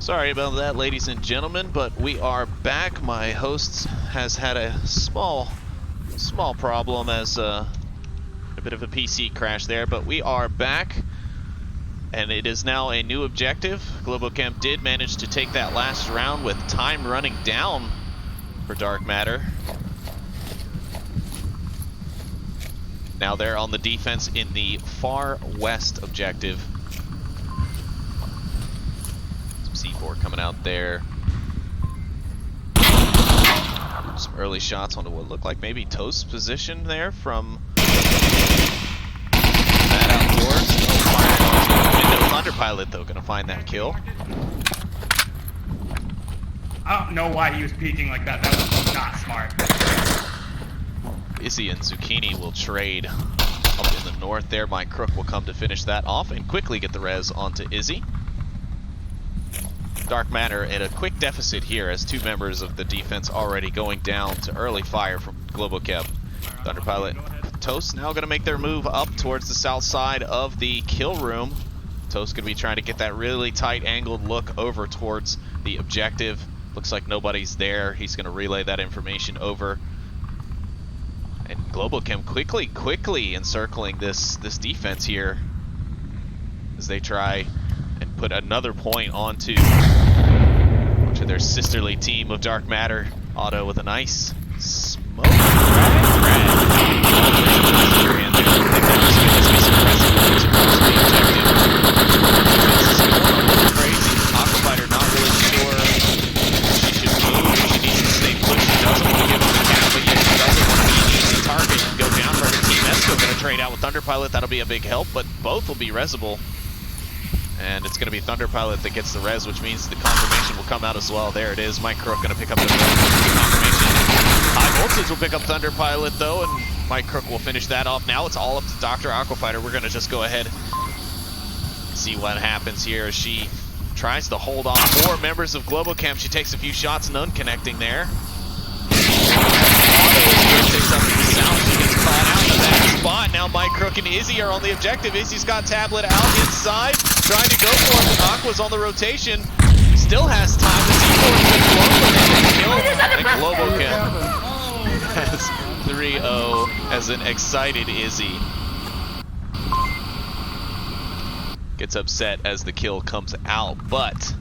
Sorry about that, ladies and gentlemen, but we are back. My host has had a small problem as a bit of a PC crash there, but we are back, and it is now a new objective. Globochem did manage to take that last round with time running down for Dark Matter. Now they're on the defense in the far west objective. C4 coming out there. Some early shots onto what looked like maybe Toast's position there from that outdoors. Window Thunder Pilot though gonna find that kill. I don't know why he was peeking like that. That was not smart. Izzy and Zucchini will trade up in the north there. Mike Crook will come to finish that off and quickly get the res onto Izzy. Dark Matter at a quick deficit here as two members of the defense already going down to early fire from Globochem. Thunder Pilot, Toast now going to make their move up towards the south side of the kill room. Toast going to be trying to get that really tight angled look over towards the objective. Looks like nobody's there. He's going to relay that information over. And Globochem quickly encircling this defense here as they try and put another point onto their sisterly team of Dark Matter. Otto with a nice smoke. Crazy. Aquafighter not really sure she should move. She needs to stay put. She doesn't want to give him the cap, but yet she doesn't want to be an easy target and go down for her team. Esco going to trade out with Thunder Pilot. That'll be a big help, but both will be resable. And it's going to be Thunder Pilot that gets the res, which means the confirmation will come out as well. There it is. Mike Crook going to pick up the confirmation. High Voltage will pick up Thunder Pilot, though, and Mike Crook will finish that off. Now it's all up to Dr. Aquafighter. We're going to just go ahead and see what happens here as she tries to hold on. 4 members of Globochem. She takes a few shots, none connecting there. Takes up to the south. She gets caught out of that spot. Now Mike Crook and Izzy are on the objective. Izzy's got Tablet out inside, trying to go for it. Aqua's on the rotation. Still has time. The C4 is going to kill. And Globochem has 3-0 as an excited Izzy gets upset as the kill comes out, but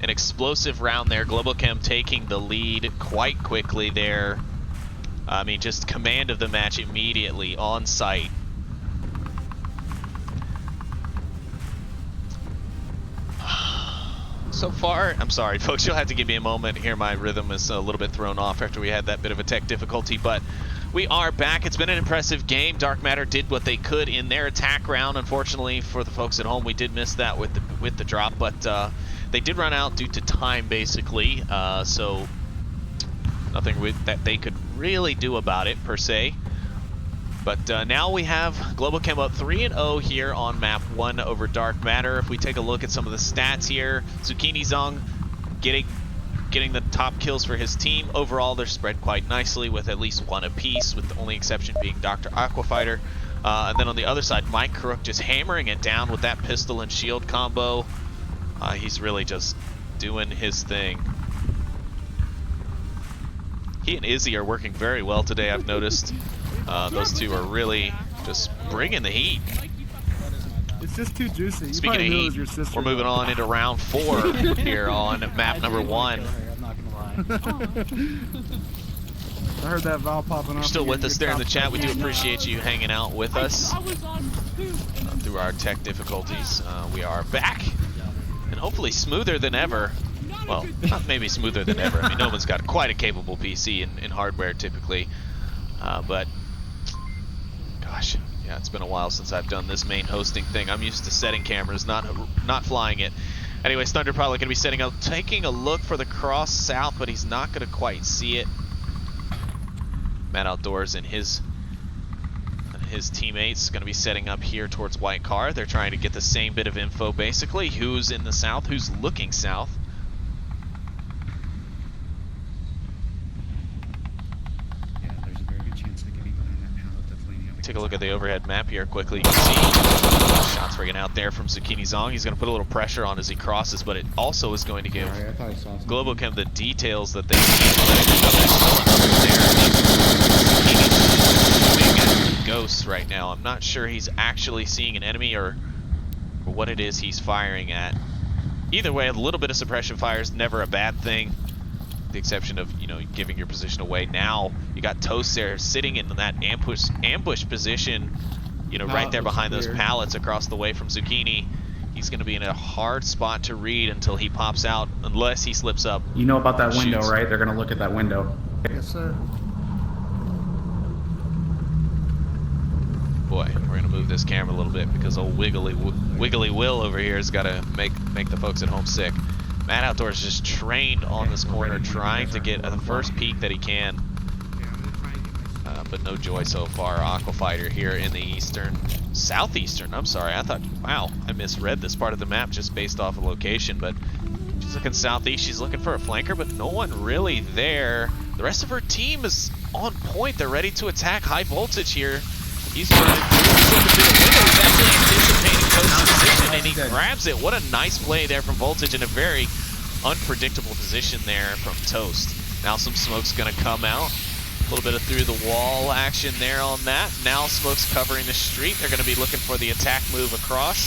an explosive round there. Globochem taking the lead quite quickly there. I mean, just command of the match immediately on site. So far, I'm sorry folks, you'll have to give me a moment here. My rhythm is a little bit thrown off after we had that bit of a tech difficulty, but we are back. It's been an impressive game. Dark Matter did what they could in their attack round. Unfortunately for the folks at home, we did miss that with the drop, but they did run out due to time, basically, so nothing that they could really do about it, per se. But now we have Globochem up 3-0 here on map 1 over Dark Matter. If we take a look at some of the stats here, Zucchini Zong getting the top kills for his team. Overall, they're spread quite nicely with at least 1 apiece, with the only exception being Dr. Aquafighter. And then on the other side, Mike Crook just hammering it down with that pistol and shield combo. He's really just doing his thing. He and Izzy are working very well today, I've noticed. Those two are really just bringing the heat. It's just too juicy. Speaking of heat, we're moving on into round 4 here on map number 1. I'm not gonna lie. I heard that valve popping off. You're still with us there in the chat. We do appreciate you hanging out with us through our tech difficulties. We are back, and hopefully smoother than ever. Well, not maybe smoother than ever. I mean, no one's got quite a capable PC in hardware typically, but gosh, yeah, it's been a while since I've done this main hosting thing. I'm used to setting cameras, not flying it. Anyways, Thunder Pilot gonna be setting up, taking a look for the cross south, but he's not gonna quite see it. Matt Outdoors and his teammates gonna be setting up here towards White Car. They're trying to get the same bit of info, basically. Who's in the south? Who's looking south? take a look at the overhead map here quickly. You can see shots ringing out there from Zucchini Zong. He's going to put a little pressure on as he crosses, but it also is going to give Globochem the details that they need. Big ghosts right now. I'm not sure he's actually seeing an enemy or what it is he's firing at. Either way, a little bit of suppression fire is never a bad thing. The exception of, you know, giving your position away. Now you got Toast there sitting in that ambush position, you know, right there behind those pallets across the way from Zucchini. He's going to be in a hard spot to read until he pops out, unless he slips up. You know about that window, right? They're going to look at that window. Yes, sir. Boy, we're going to move this camera a little bit because old Wiggly Will over here has got to make the folks at home sick. Mad Outdoors just trained on this corner, trying to get the first peek that he can. But no joy so far. Aquafighter here in the southeastern, I'm sorry. I thought, wow, I misread this part of the map just based off of location, but she's looking southeast. She's looking for a flanker, but no one really there. The rest of her team is on point. They're ready to attack high voltage here. He's running through. He's looking through the window. He's actually anticipating Toast's position, and he grabs it. What a nice play there from Voltage in a very unpredictable position there from Toast. Now some smoke's going to come out. A little bit of through the wall action there on that. Now smoke's covering the street. They're going to be looking for the attack move across.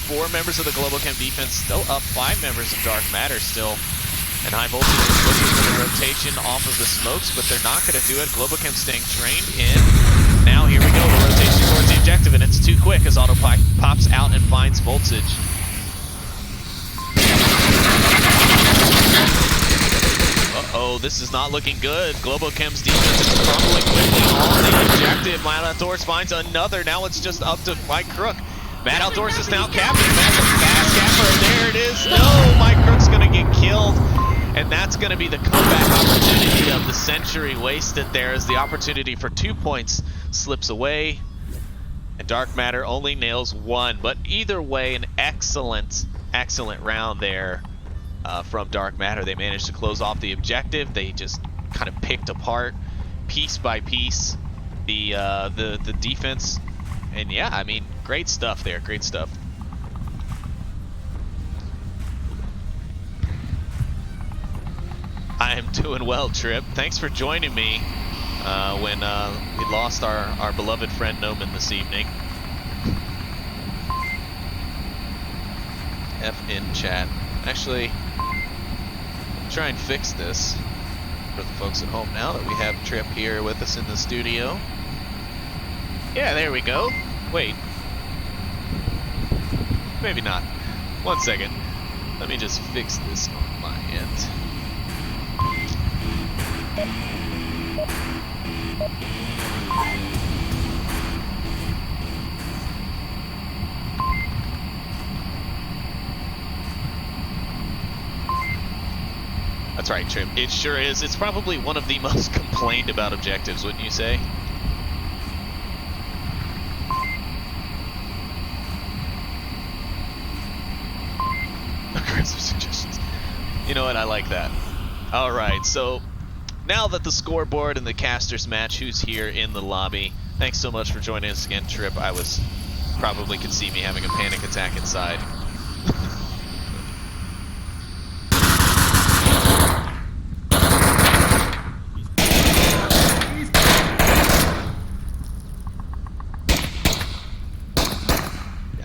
4 members of the Globochem defense still up. 5 members of Dark Matter still. And High Voltage is looking for the rotation off of the smokes, but they're not going to do it. Globochem staying trained in. Now here we go, the rotation towards the objective, and it's too quick as Auto pops out and finds Voltage. Uh-oh, this is not looking good. Globochem's defense is crumbling quickly on the objective. Mad Outdoors finds another. Now it's just up to Mike Crook. Mad Outdoors is now captured. That's a fast capper. There it is. No, Mike Crook's going to get killed. And that's going to be the comeback opportunity of the century wasted there, as the opportunity for 2 points slips away. And Dark Matter only nails 1. But either way, an excellent round there from Dark Matter. They managed to close off the objective. They just kind of picked apart piece by piece the defense. And yeah, I mean, great stuff there. Great stuff. I am doing well, Trip. Thanks for joining me when we lost our beloved friend Noman this evening. F in chat. Actually, try and fix this for the folks at home now that we have Trip here with us in the studio. Yeah, there we go. Wait. Maybe not. 1 second. Let me just fix this on my end. That's right, Trip. It sure is. It's probably one of the most complained about objectives, wouldn't you say? Aggressive suggestions. You know what? I like that. All right, so now that the scoreboard and the casters match who's here in the lobby, thanks so much for joining us again, Trip. I was probably could see me having a panic attack inside.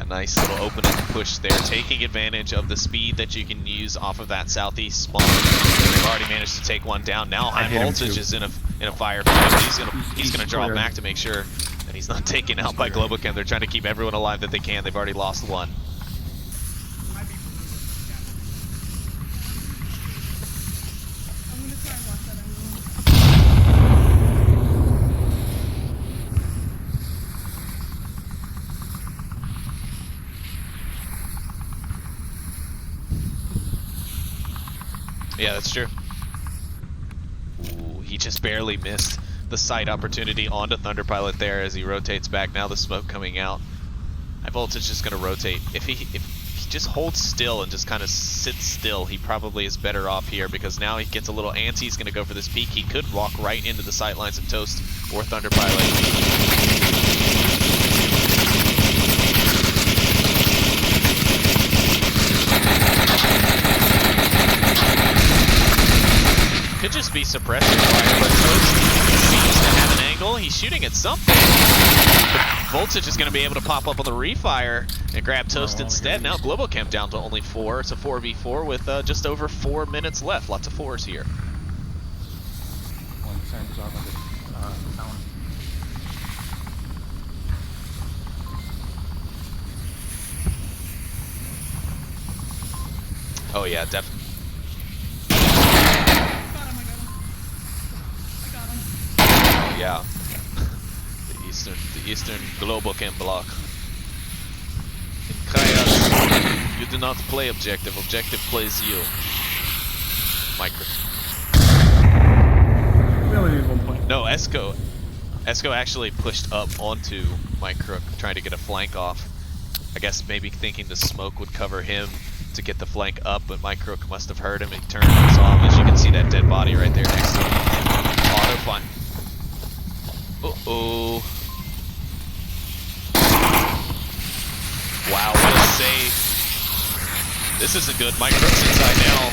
Nice little opening push there, taking advantage of the speed that you can use off of that southeast spawn. They've already managed to take one down. Now High Voltage is in a firefight. He's gonna draw back to make sure that he's not taken out by Globochem. They're trying to keep everyone alive that they can. They've already lost 1. Yeah, that's true. Ooh, he just barely missed the sight opportunity onto Thunderpilot there as he rotates back. Now the smoke coming out. High Voltage is going to rotate. If he just holds still and just kind of sits still, he probably is better off here, because now he gets a little antsy. He's going to go for this peek. He could walk right into the sight lines of Toast or Thunderpilot. be suppressing fire, but Toast seems to have an angle. He's shooting at something. But Voltage is going to be able to pop up on the refire and grab Toast instead. Now Globochem down to only 4. It's a 4v4 with just over 4 minutes left. Lots of 4s here. Oh yeah, definitely. Oh yeah. The Eastern Globochem block. In Kayas, you do not play objective. Objective plays you. Micro. We only need 1 point. No, Esco actually pushed up onto Micro, trying to get a flank off. I guess maybe thinking the smoke would cover him to get the flank up, but Micro must have heard him. He turned and saw him. As you can see, that dead body right there next to him. Auto fun. Uh-oh. Wow, what a save. This isn't good. Micro's inside now,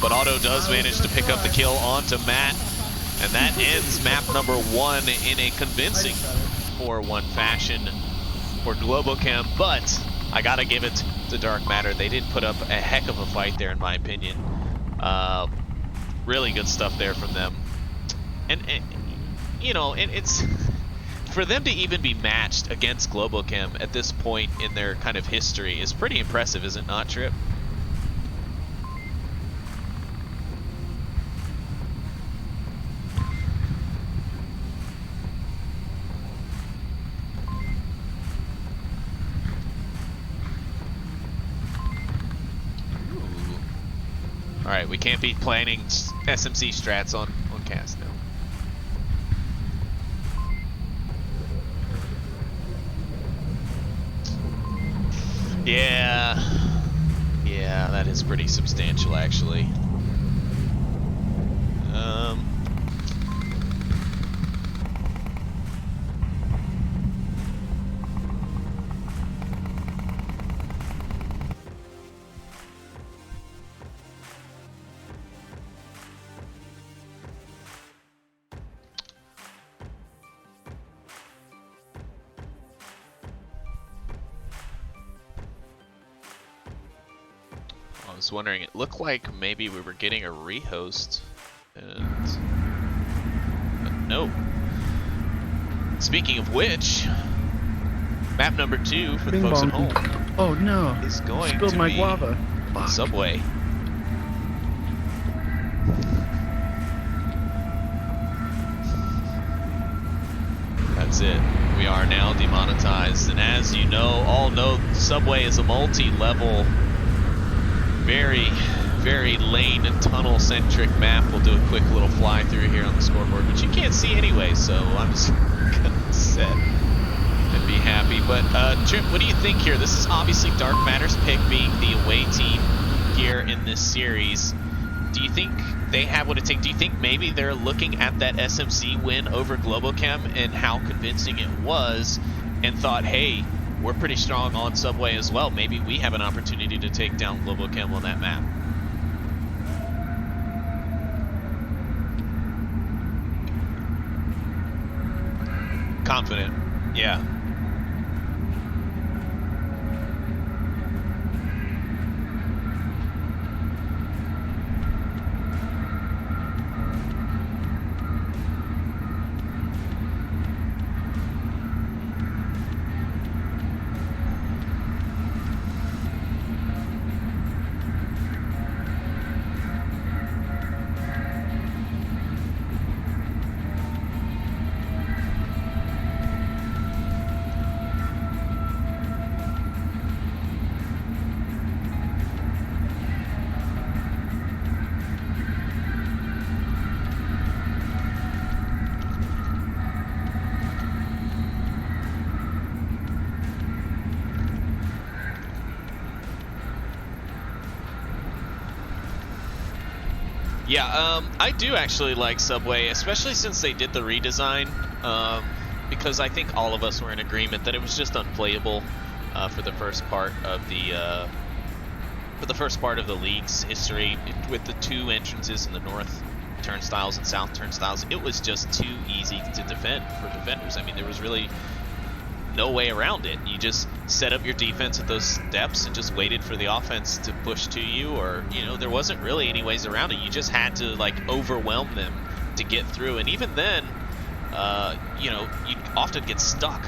but Auto does manage to pick up the kill onto Matt, and that ends map number 1 in a convincing 4-1 fashion for Globochem, but I gotta give it to Dark Matter. They did put up a heck of a fight there, in my opinion. Really good stuff there from them. And you know, it's for them to even be matched against Globochem at this point in their kind of history is pretty impressive, is it not, Trip? Alright, we can't be planning SMC strats on cast now. Yeah, that is pretty substantial, actually. I was wondering, it looked like maybe we were getting a rehost, but no. Speaking of which, map number 2 for the folks at home. Oh no! Is going Spilled to my be guava. Subway. That's it. We are now demonetized, and as you all know, Subway is a multi-level, very lane and tunnel centric map. We'll do a quick little fly through here on the scoreboard, which you can't see anyway, so I'm just gonna set and be happy. But Trip, what do you think here? This is obviously Dark Matter's pick, being the away team here in this series. Do you think they have what it takes? Do you think maybe they're looking at that SMC win over Globochem and how convincing it was, and thought, hey, we're pretty strong on Subway as well. Maybe we have an opportunity to take down Globochem on that map. Confident, yeah. Yeah, I do actually like Subway, especially since they did the redesign, because I think all of us were in agreement that it was just unplayable for the first part of the league's history, with the 2 entrances in the north turnstiles and south turnstiles, it was just too easy to defend for defenders. I mean, there was really no way around it. You just set up your defense at those steps and just waited for the offense to push to you, or, you know, there wasn't really any ways around it. You just had to, like, overwhelm them to get through. And even then, you know, you'd often get stuck.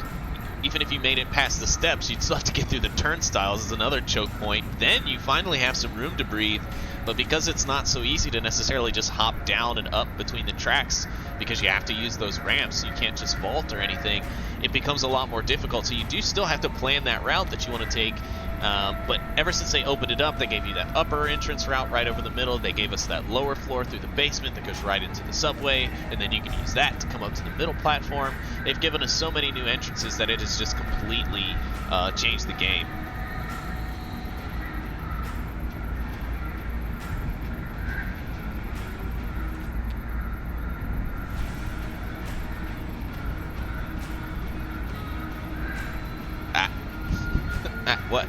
Even if you made it past the steps, you'd still have to get through the turnstiles as another choke point. Then you finally have some room to breathe. But because it's not so easy to necessarily just hop down and up between the tracks, because you have to use those ramps, you can't just vault or anything, it becomes a lot more difficult. So you do still have to plan that route that you want to take. But ever since they opened it up, they gave you that upper entrance route right over the middle. They gave us that lower floor through the basement that goes right into the subway, and then you can use that to come up to the middle platform. They've given us so many new entrances that it has just completely changed the game. What?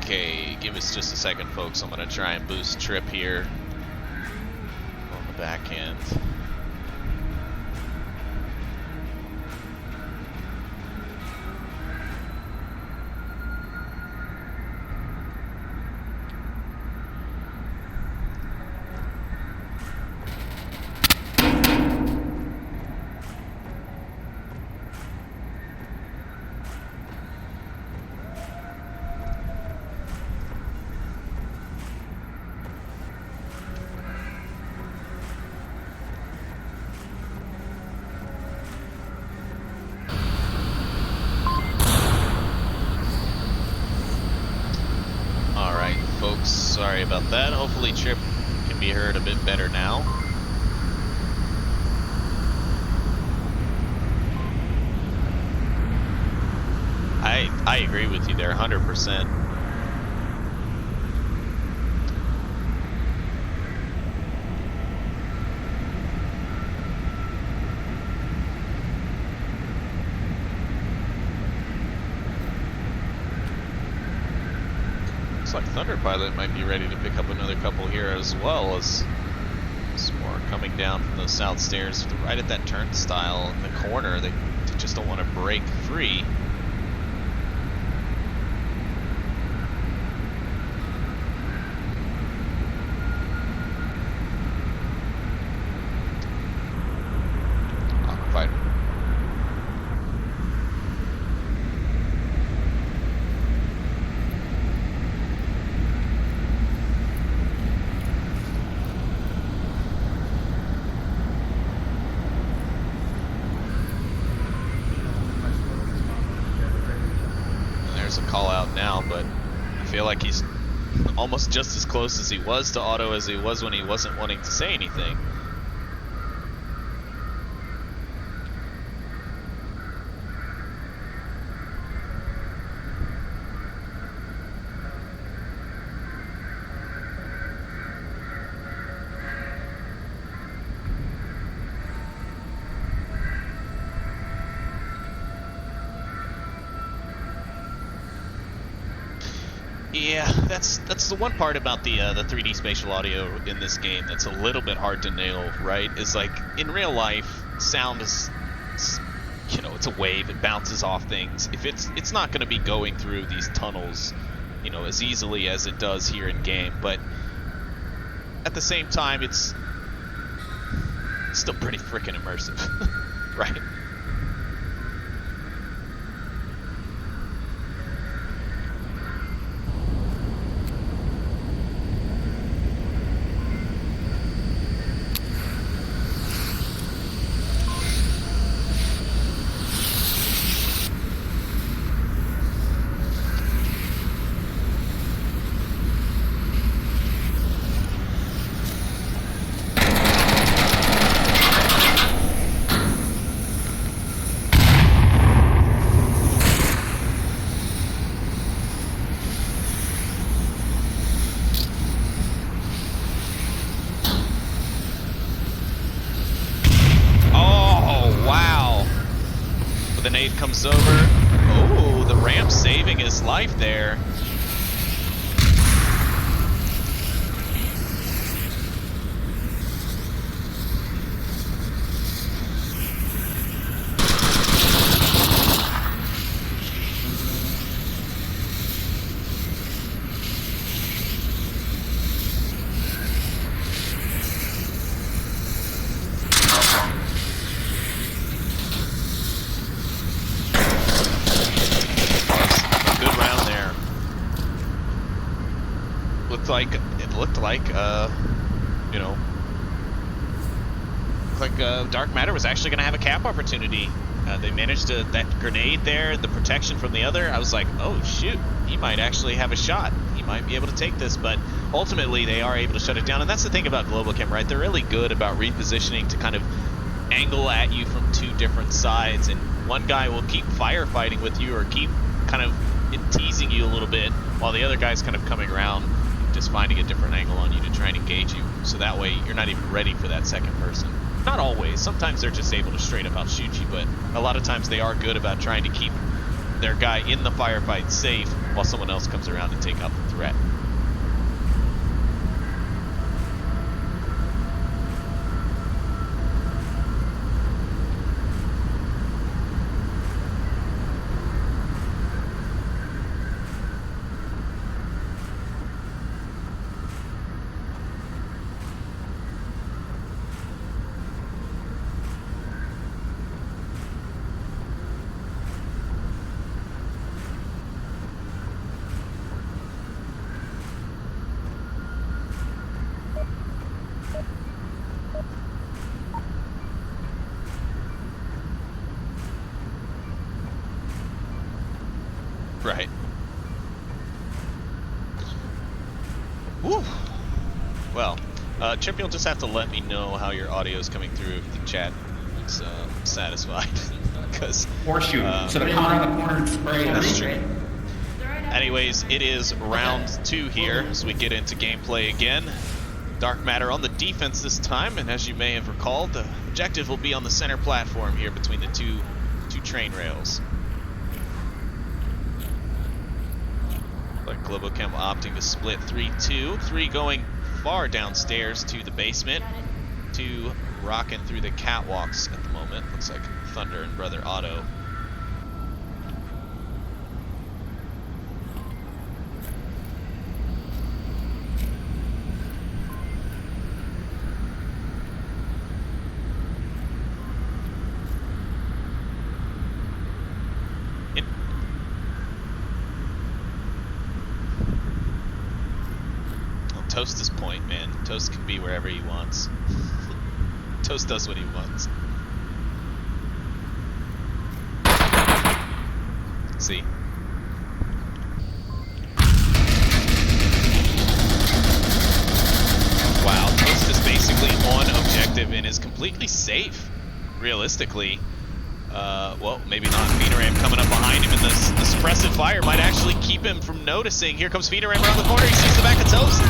Okay, give us just a second, folks. I'm going to try and boost Trip here on the back end. Sorry about that. Hopefully Trip can be heard a bit better now. I agree with you there 100%. Looks like Thunder Pilot might be ready to pick up another couple here, as well as some more coming down from those south stairs right at that turnstile in the corner. They just don't want to break free. Now, but I feel like he's almost just as close as he was to Otto as he was when he wasn't wanting to say anything. Yeah, that's the one part about the 3D spatial audio in this game that's a little bit hard to nail, right? Is like in real life, sound is, you know, it's a wave, it bounces off things. If it's not going to be going through these tunnels you know, as easily as it does here in game. But at the same time, it's still pretty freaking immersive, right? The nade comes over. Oh, the ramp saving his life there. Dark Matter was actually going to have a cap opportunity. They managed to, that grenade there, the protection from the other, I was like, oh shoot, he might actually have a shot. He might be able to take this, but ultimately they are able to shut it down. And that's the thing about Globochem, right? They're really good about repositioning to kind of angle at you from two different sides, and one guy will keep firefighting with you or keep kind of teasing you a little bit, while the other guy's kind of coming around, just finding a different angle on you to try and engage you. So that way you're not even ready for that second person. Not always. Sometimes they're just able to straight up outshoot you, but a lot of times they are good about trying to keep their guy in the firefight safe while someone else comes around to take out the threat. Right. Woo. Well, Chip, you'll just have to let me know how your audio is coming through if the chat is satisfied. Because horseshoe. So the counter on the corner and spray. That's true. Anyways, it is round 2 here as we get into gameplay again. Dark Matter on the defense this time, and as you may have recalled, the objective will be on the center platform here between the two train rails. Like Globochem opting to split 3-2. 3 going far downstairs to the basement. 2 rocking through the catwalks at the moment. Looks like Thunder and Brother Otto. Toast's point, man. Toast can be wherever he wants. Toast does what he wants. See? Wow, Toast is basically on objective and is completely safe, realistically. Well, maybe not. Pheneram coming up behind him, and the suppressive fire might actually keep him from noticing. Here comes Pheneram around the corner. He sees the back of Toast.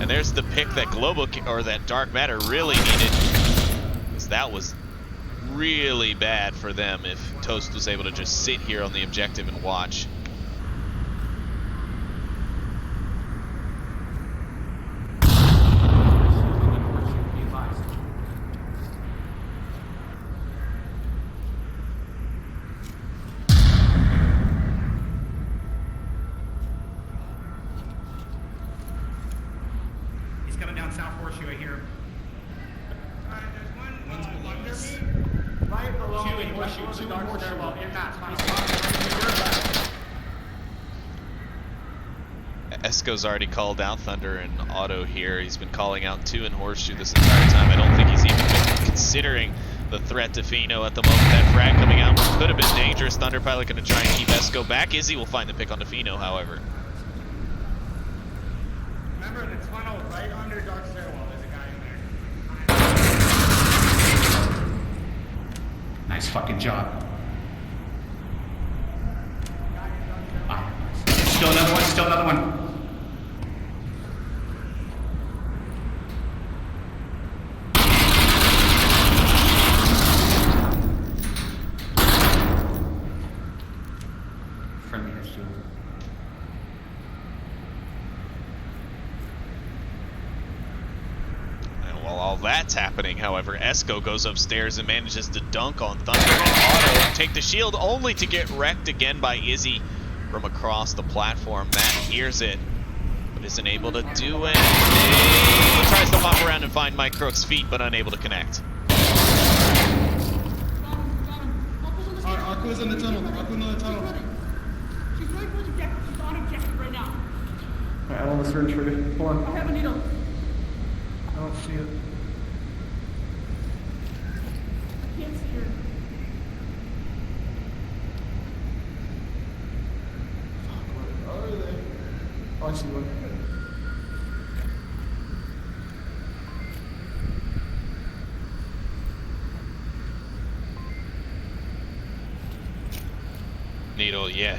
And there's the pick that that Dark Matter really needed. Because that was really bad for them if Toast was able to just sit here on the objective and watch. horseshoe. I hear him. There's one under me. Right below Two in horseshoe. Two in horseshoe. Well, in that spot. Esco's already called out Thunder and Auto here. He's been calling out 2 in horseshoe this entire time. I don't think he's even been considering the threat to Fino at the moment. That frag coming out could have been dangerous. Thunder probably going to try and keep Esco back. Izzy will find the pick onto Fino, however. Remember the tunnel right under Dark Stairwell. There's a guy in there. Nice fucking job. Ah. Still another one, still another one. Friendly has shield. And while all that's happening, however, Esco goes upstairs and manages to dunk on Thunder and Auto and take the shield, only to get wrecked again by Izzy from across the platform. Matt hears it, but isn't able to do anything. He tries to hop around and find Mike Crook's feet, but unable to connect. Aqua's in the tunnel. Aqua's in the tunnel. She's right for the objective. She's on objective right now. Alright, I want to search for you. Hold I on. have a needle. I don't see it. I can't see her. Where are they? Oh, I see one. Needle, yeah.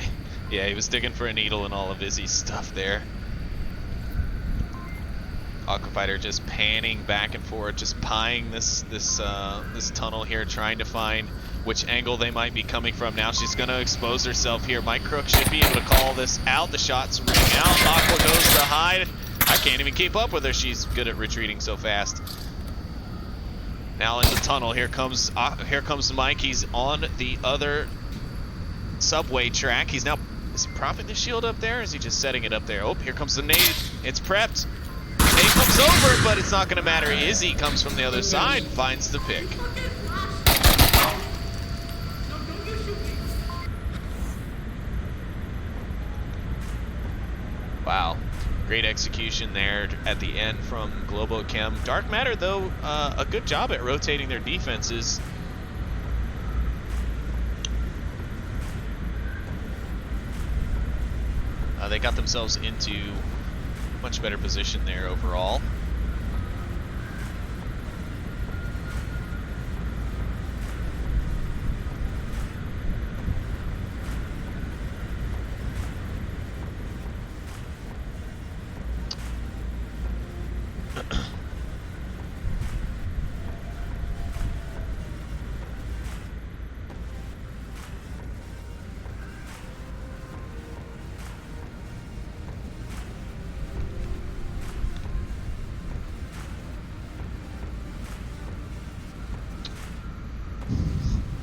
Yeah, he was digging for a needle and all of Izzy's stuff there. Aquafighter just panning back and forth, just pieing this tunnel here, trying to find which angle they might be coming from. Now she's going to expose herself here. Mike Crook should be able to call this out. The shots ring out. Aqua goes to hide. I can't even keep up with her. She's good at retreating so fast. Now in the tunnel, here comes Mike. He's on the other subway track. He's now, is he propping the shield up there? Or is he just setting it up there? Oh, here comes the nade. It's prepped. Nade comes over it, but it's not going to matter. Izzy comes from the other side, finds the pick. No, don't you shoot me. Wow. Great execution there at the end from Globochem. Dark Matter, though, a good job at rotating their defenses. They got themselves into much better position there overall.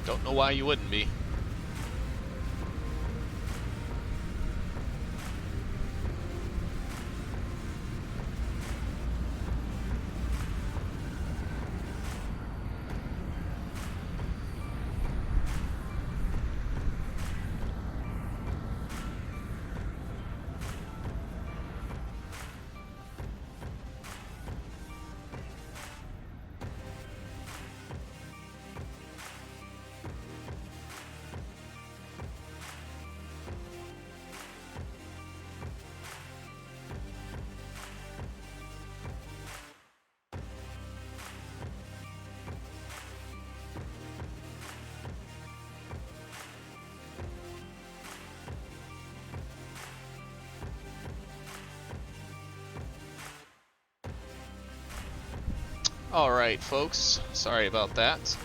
Don't know why you wouldn't be. Alright, folks. Sorry about that.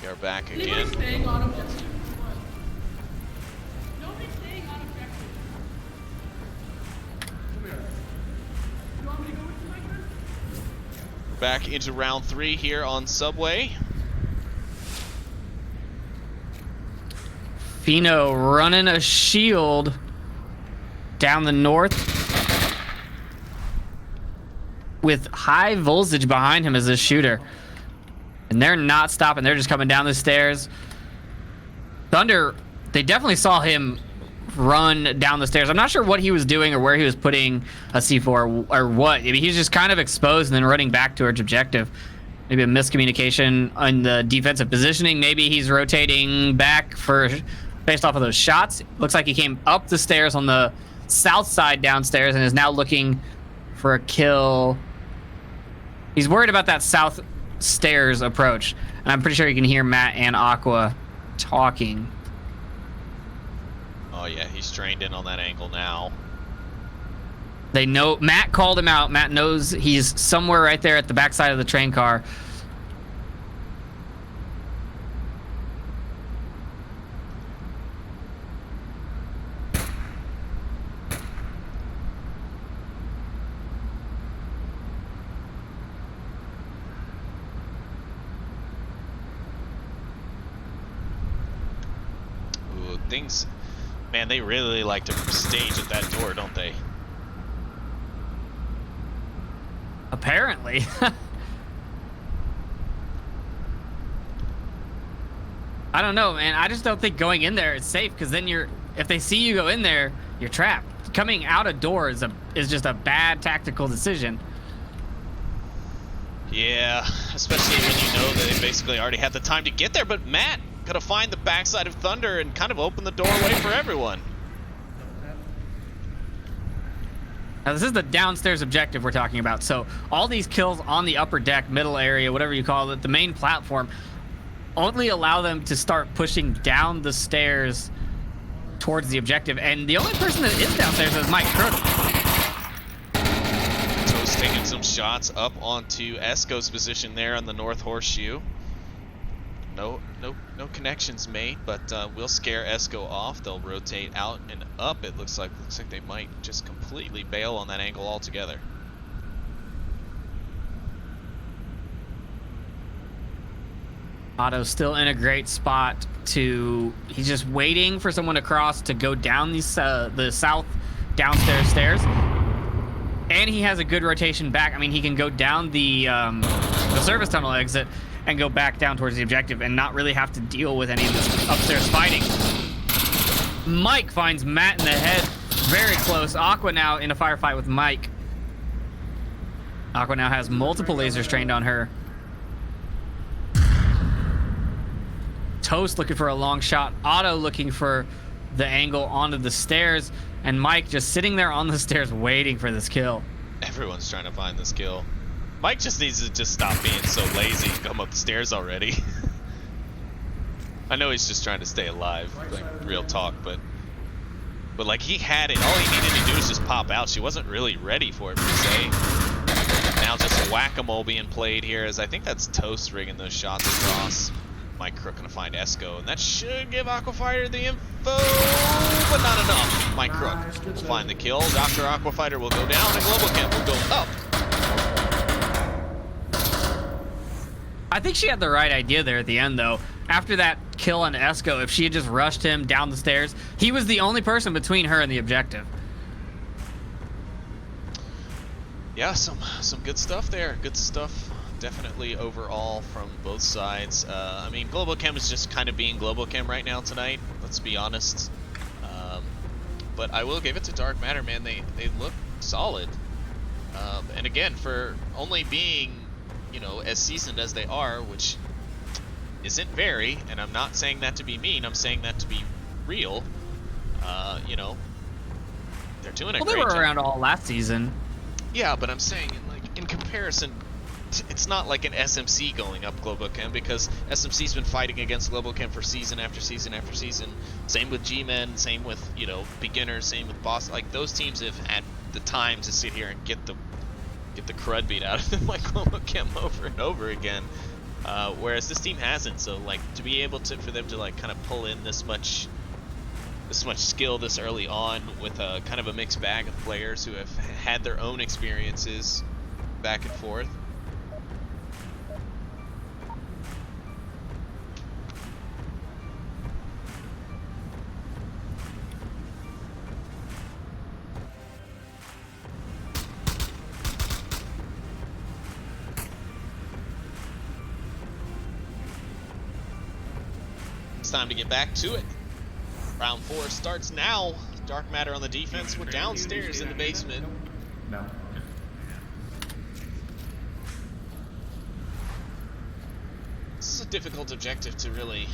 We are back again. Anybody's staying on objective? Nobody's staying on objective. You want me to go with you, my friend? Back into round 3 here on Subway. Fino running a shield down the north with high voltage behind him as this shooter. And they're not stopping. They're just coming down the stairs. Thunder, they definitely saw him run down the stairs. I'm not sure what he was doing or where he was putting a C4 or what. I mean, he's just kind of exposed and then running back towards objective. Maybe a miscommunication on the defensive positioning. Maybe he's rotating back for based off of those shots. Looks like he came up the stairs on the south side downstairs and is now looking for a kill. He's worried about that south stairs approach. And I'm pretty sure you can hear Matt and Aqua talking. Oh yeah, he's trained in on that angle now. They know Matt called him out. Matt knows he's somewhere right there at the backside of the train car. Ooh, things, man, they really like to stage at that door, don't they? Apparently. I don't know, man. I just don't think going in there is safe because then if they see you go in there, you're trapped. Coming out a door is just a bad tactical decision. Yeah, especially when you know that they basically already had the time to get there, but Matt gotta find the backside of Thunder and kind of open the doorway for everyone. Now, this is the downstairs objective we're talking about. So all these kills on the upper deck, middle area, whatever you call it, the main platform, only allow them to start pushing down the stairs towards the objective. And the only person that is downstairs is Mike Crook. Toast taking some shots up onto Esco's position there on the north horseshoe. No connections made, but we'll scare Esco off. They'll rotate out and up. It looks like they might just completely bail on that angle altogether. Otto's still in a great spot he's just waiting for someone to cross to go down the south downstairs stairs. And he has a good rotation back. I mean, he can go down the service tunnel exit and go back down towards the objective and not really have to deal with any of this upstairs fighting. Mike finds Matt in the head, very close. Aqua now in a firefight with Mike. Aqua now has multiple lasers trained on her. Toast looking for a long shot. Otto looking for the angle onto the stairs. And Mike just sitting there on the stairs waiting for this kill. Everyone's trying to find this kill. Mike just needs to just stop being so lazy and come up the stairs already. I know he's just trying to stay alive, like real talk, but like he had it. All he needed to do was just pop out. She wasn't really ready for it per se. Now just whack-a-mole being played here, as I think that's Toast rigging those shots across. Mike Crook gonna find Esco, and that should give Aquafighter the info, but not enough. Mike Crook will find the kill. Dr. Aquafighter will go down, and Globochem will go up. I think she had the right idea there at the end, though. After that kill on Esco, if she had just rushed him down the stairs, he was the only person between her and the objective. Yeah, some good stuff there. Good stuff, definitely overall from both sides. I mean, Globochem is just kind of being Globochem right now tonight. Let's be honest. But I will give it to Dark Matter, man. They look solid. And again, for only being, you know, as seasoned as they are, which isn't very, and I'm not saying that to be mean, I'm saying that to be real. You know, they're doing a great job. Well, they were around all last season. Yeah, but I'm saying, like, in comparison, it's not like an SMC going up Globochem, because SMC's been fighting against Globochem for season after season after season. Same with G-Men, same with, you know, beginners, same with boss. Like, those teams have had the time to sit here and get the crud beat out of them like Globochem over and over again. Whereas this team hasn't, so like to be able to, for them to like kind of pull in this much skill this early on with a kind of a mixed bag of players who have had their own experiences back and forth. It's time to get back to it. Round 4 starts now. Dark Matter on the defense. We're downstairs in the basement. No. This is a difficult objective to really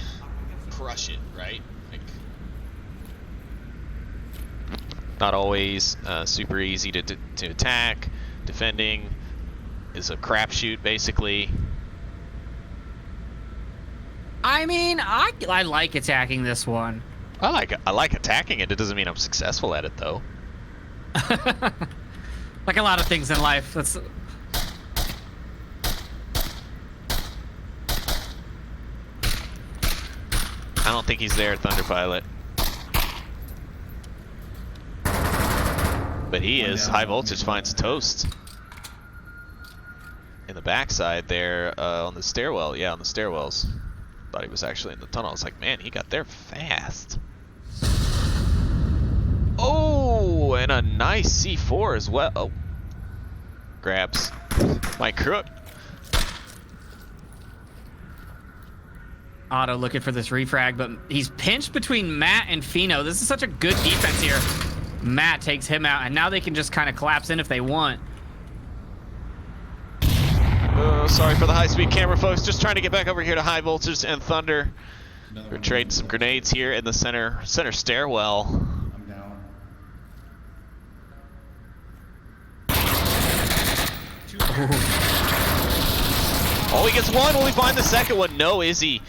crush it, right? Like, not always super easy to attack. Defending is a crapshoot, basically. I mean, I like attacking this one. I like attacking it. It doesn't mean I'm successful at it, though. Like a lot of things in life. That's. I don't think he's there, Thunderpilot. But he is. High voltage finds toast. In the backside there, on the stairwell. Yeah, on the stairwells. Thought he was actually in the tunnel. I was like, man, he got there fast. Oh, and a nice C4 as well. Oh. Grabs my crook. Otto looking for this refrag, but he's pinched between Matt and Fino. This is such a good defense here. Matt takes him out, and now they can just kind of collapse in if they want. Oh, sorry for the high-speed camera, folks. Just trying to get back over here to High Voltage and Thunder. We're trading some grenades here in the center stairwell. I'm down. Oh, he gets one. Will we find the second one? No, is he?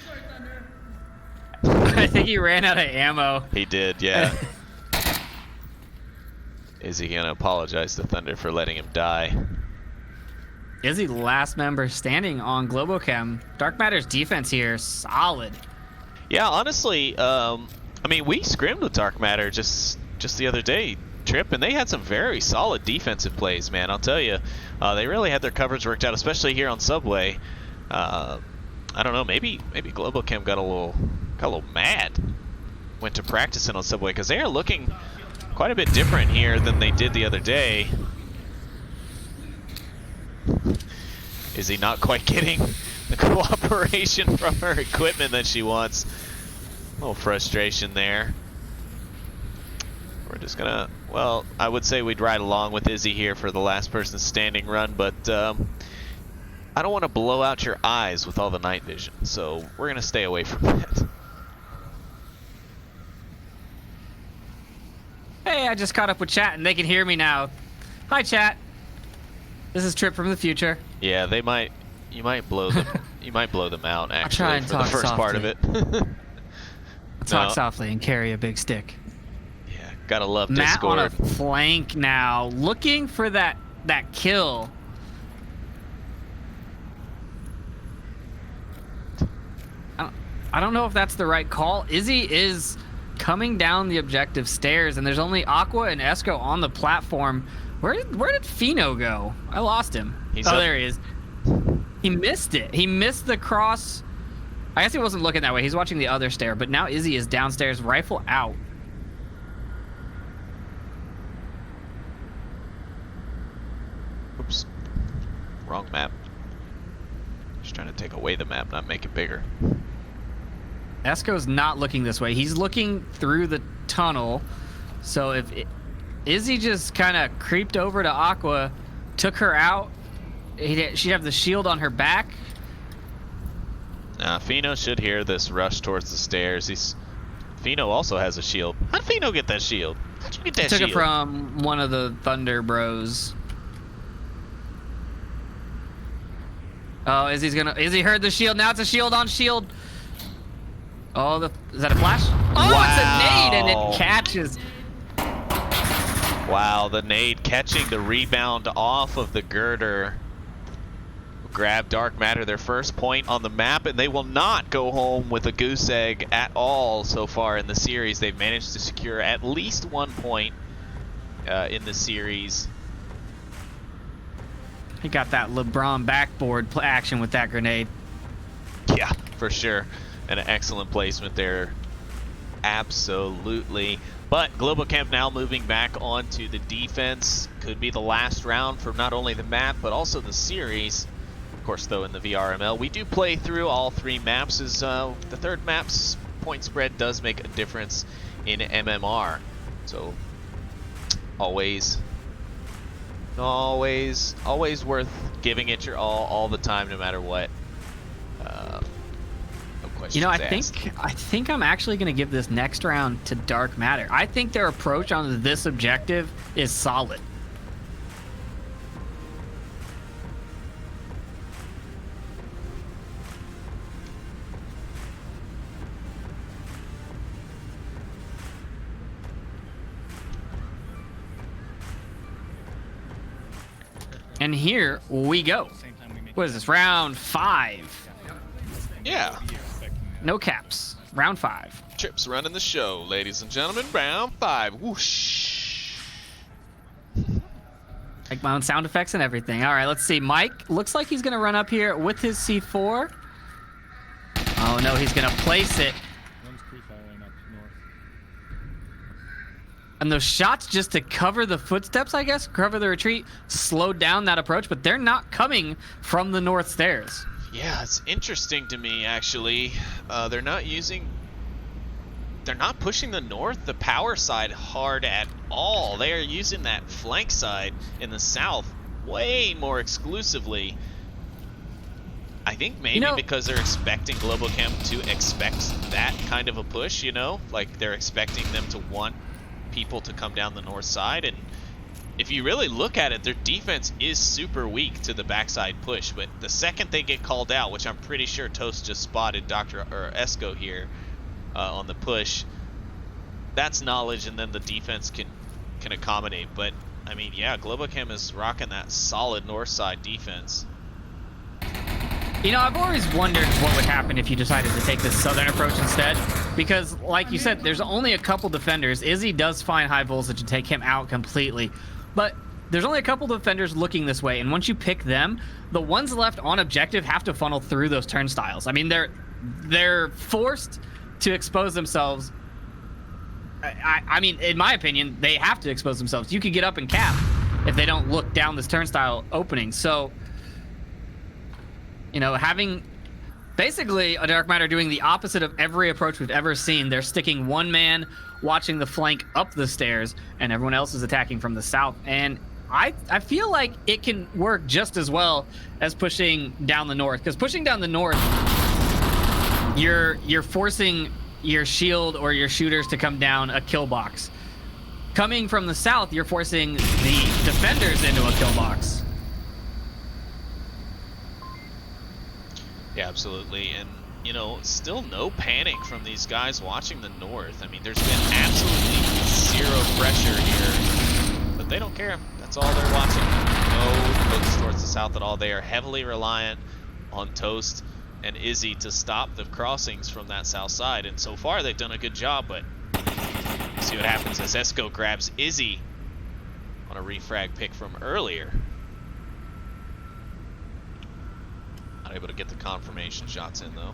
I think he ran out of ammo. He did, yeah. Is he gonna apologize to Thunder for letting him die? Is he the last member standing on Globochem? Dark Matter's defense here, solid. Yeah, honestly, I mean, we scrimmed with Dark Matter just the other day, Trip, and they had some very solid defensive plays, man. I'll tell you, they really had their coverage worked out, especially here on Subway. I don't know, maybe Globochem got a little mad. Went to practicing on Subway because they are looking quite a bit different here than they did the other day. Is he not quite getting the cooperation from her equipment that she wants? A little frustration there. We're just gonna, well, I would say we'd ride along with Izzy here for the last person standing run, but I don't want to blow out your eyes with all the night vision, so we're gonna stay away from that. Hey, I just caught up with chat and they can hear me now. Hi, chat. This is Trip from the future. Yeah, you might blow them. You might blow them out actually try and for the talk first part of it. Talk softly and carry a big stick. Yeah, gotta love Matt Discord. on a flank now, looking for that kill. I don't know if that's the right call. Izzy is coming down the objective stairs, and there's only Aqua and Esco on the platform. Where did Fino go? I lost him. There he is. He missed it. He missed the cross. I guess he wasn't looking that way. He's watching the other stair, but now Izzy is downstairs, rifle out. Oops. Wrong map. Just trying to take away the map, not make it bigger. Esco's not looking this way. He's looking through the tunnel. So Izzy just kind of creeped over to Aqua, took her out. She'd have the shield on her back. Fino should hear this rush towards the stairs. Fino also has a shield. How'd Fino get that shield? How'd you get that Took shield? it from one of the Thunder Bros. Oh, Izzy heard the shield. Now it's a shield on shield. Oh, is that a flash? Oh, wow. It's a nade and it catches. Wow, the nade catching the rebound off of the girder. Grab Dark Matter their first point on the map, and they will not go home with a goose egg at all so far in the series. They've managed to secure at least 1 point in the series. He got that LeBron backboard action with that grenade. Yeah, for sure. An excellent placement there. Absolutely. But Globochem now moving back onto the defense. Could be the last round for not only the map, but also the series. Of course, though, in the VRML, we do play through all 3 maps, as the third map's 4-point spread does make a difference in MMR. So always worth giving it your all the time, no matter what. No questions You know, asked. I think I'm actually going to give this next round to Dark Matter. I think their approach on this objective is solid. And here we go. What is this? Round 5. Yeah. No caps. Round 5. Trips running the show, ladies and gentlemen. Round 5. Whoosh. Like my own sound effects and everything. All right, let's see. Mike looks like he's going to run up here with his C4. Oh, no, he's going to place it. And those shots just to cover the footsteps, I guess, cover the retreat, slowed down that approach, but they're not coming from the north stairs. Yeah, it's interesting to me, actually. They're not pushing the power side hard at all. They are using that flank side in the south way more exclusively. I think maybe because they're expecting Globochem to expect that kind of a push, like they're expecting them to want people to come down the north side. And if you really look at it, their defense is super weak to the backside push, but the second they get called out, which I'm pretty sure Toast just spotted Esco here on the push, that's knowledge, and then the defense can accommodate. But I mean, yeah, Globochem is rocking that solid north side defense. I've always wondered what would happen if you decided to take this southern approach instead, because like you said, there's only a couple defenders. Izzy does find high voltage and take him out completely, but there's only a couple defenders looking this way, and once you pick them, the ones left on objective have to funnel through those turnstiles. I mean, they're forced to expose themselves. I mean, in my opinion, they have to expose themselves. You could get up and cap if they don't look down this turnstile opening. So having basically a Dark Matter doing the opposite of every approach we've ever seen. They're sticking one man watching the flank up the stairs, and everyone else is attacking from the south. And I feel like it can work just as well as pushing down the north, because pushing down the north, you're forcing your shield or your shooters to come down a kill box. Coming from the south, you're forcing the defenders into a kill box. Yeah, absolutely. And, still no panic from these guys watching the north. I mean, there's been absolutely zero pressure here, but they don't care. That's all they're watching. No focus towards the south at all. They are heavily reliant on Toast and Izzy to stop the crossings from that south side. And so far, they've done a good job, but we'll see what happens as Esco grabs Izzy on a refrag pick from earlier. Not able to get the confirmation shots in, though.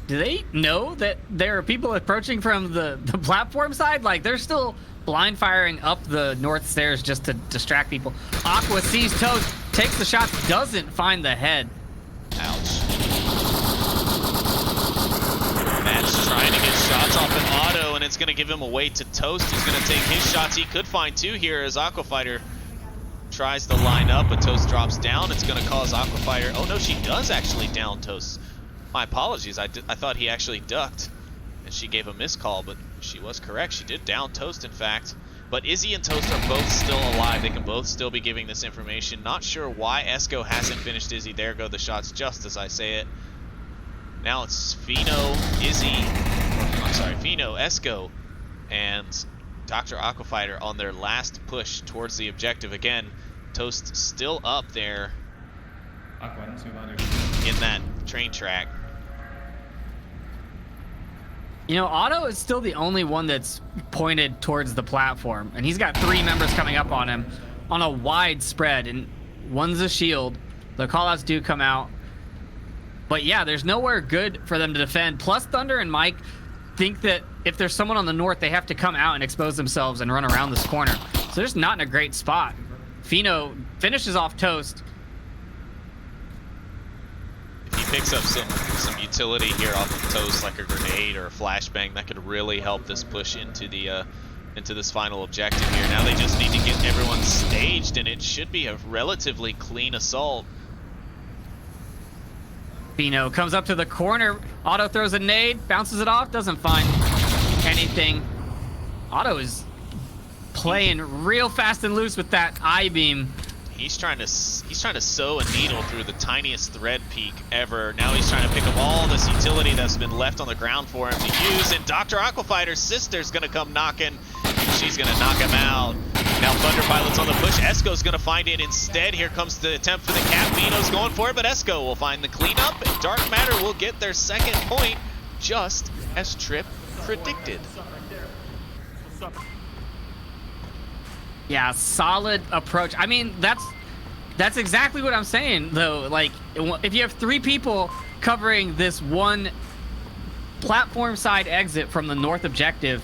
Do they know that there are people approaching from the platform side? Like, they're still blind firing up the north stairs just to distract people. Aqua sees Toast, takes the shot, doesn't find the head. Ouch. Matt's trying to get shots off an auto, and it's going to give him away to Toast. He's going to take his shots. He could find two here as Aquafighter tries to line up, but Toast drops down. It's going to cause Aquafighter... Oh, no, she does actually down Toast. My apologies. I thought he actually ducked, and she gave a miscall, but she was correct. She did down Toast, in fact. But Izzy and Toast are both still alive. They can both still be giving this information. Not sure why Esco hasn't finished Izzy. There go the shots just as I say it. Now it's Fino, Esco, and Dr. Aquafighter on their last push towards the objective. Again, Toast still up there in that train track. Otto is still the only one that's pointed towards the platform, and he's got 3 members coming up on him on a wide spread, and one's a shield. The callouts do come out. But yeah, there's nowhere good for them to defend. Plus, Thunder and Mike think that if there's someone on the north, they have to come out and expose themselves and run around this corner. So they're just not in a great spot. Fino finishes off Toast. If he picks up some utility here off of Toast, like a grenade or a flashbang, that could really help this push into the into this final objective here. Now they just need to get everyone staged, and it should be a relatively clean assault. Fino comes up to the corner. Otto throws a nade, bounces it off, doesn't find anything. Otto is playing real fast and loose with that I-beam. He's trying to sew a needle through the tiniest thread peak ever. Now he's trying to pick up all this utility that's been left on the ground for him to use, and Dr. Aquafighter's sister's gonna come knocking. She's gonna knock him out. Now Thunder Pilot's on the push. Esco's gonna find it instead. Here comes the attempt for the cap. Vino's going for it, but Esco will find the cleanup, and Dark Matter will get their second point, just as Trip predicted. Yeah, solid approach. I mean, that's exactly what I'm saying, though. Like, if you have 3 people covering this one platform side exit from the north objective,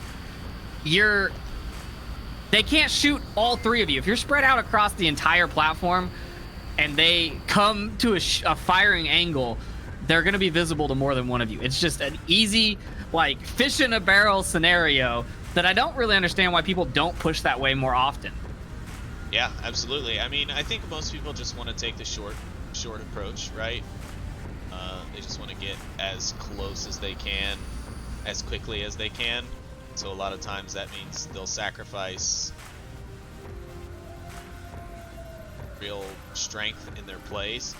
they can't shoot all 3 of you. If you're spread out across the entire platform and they come to a firing angle, they're going to be visible to more than one of you. It's just an easy, like, fish in a barrel scenario that I don't really understand why people don't push that way more often. Yeah, absolutely. I mean, I think most people just want to take the short approach, right? They just want to get as close as they can, as quickly as they can. So a lot of times that means they'll sacrifice real strength in their plays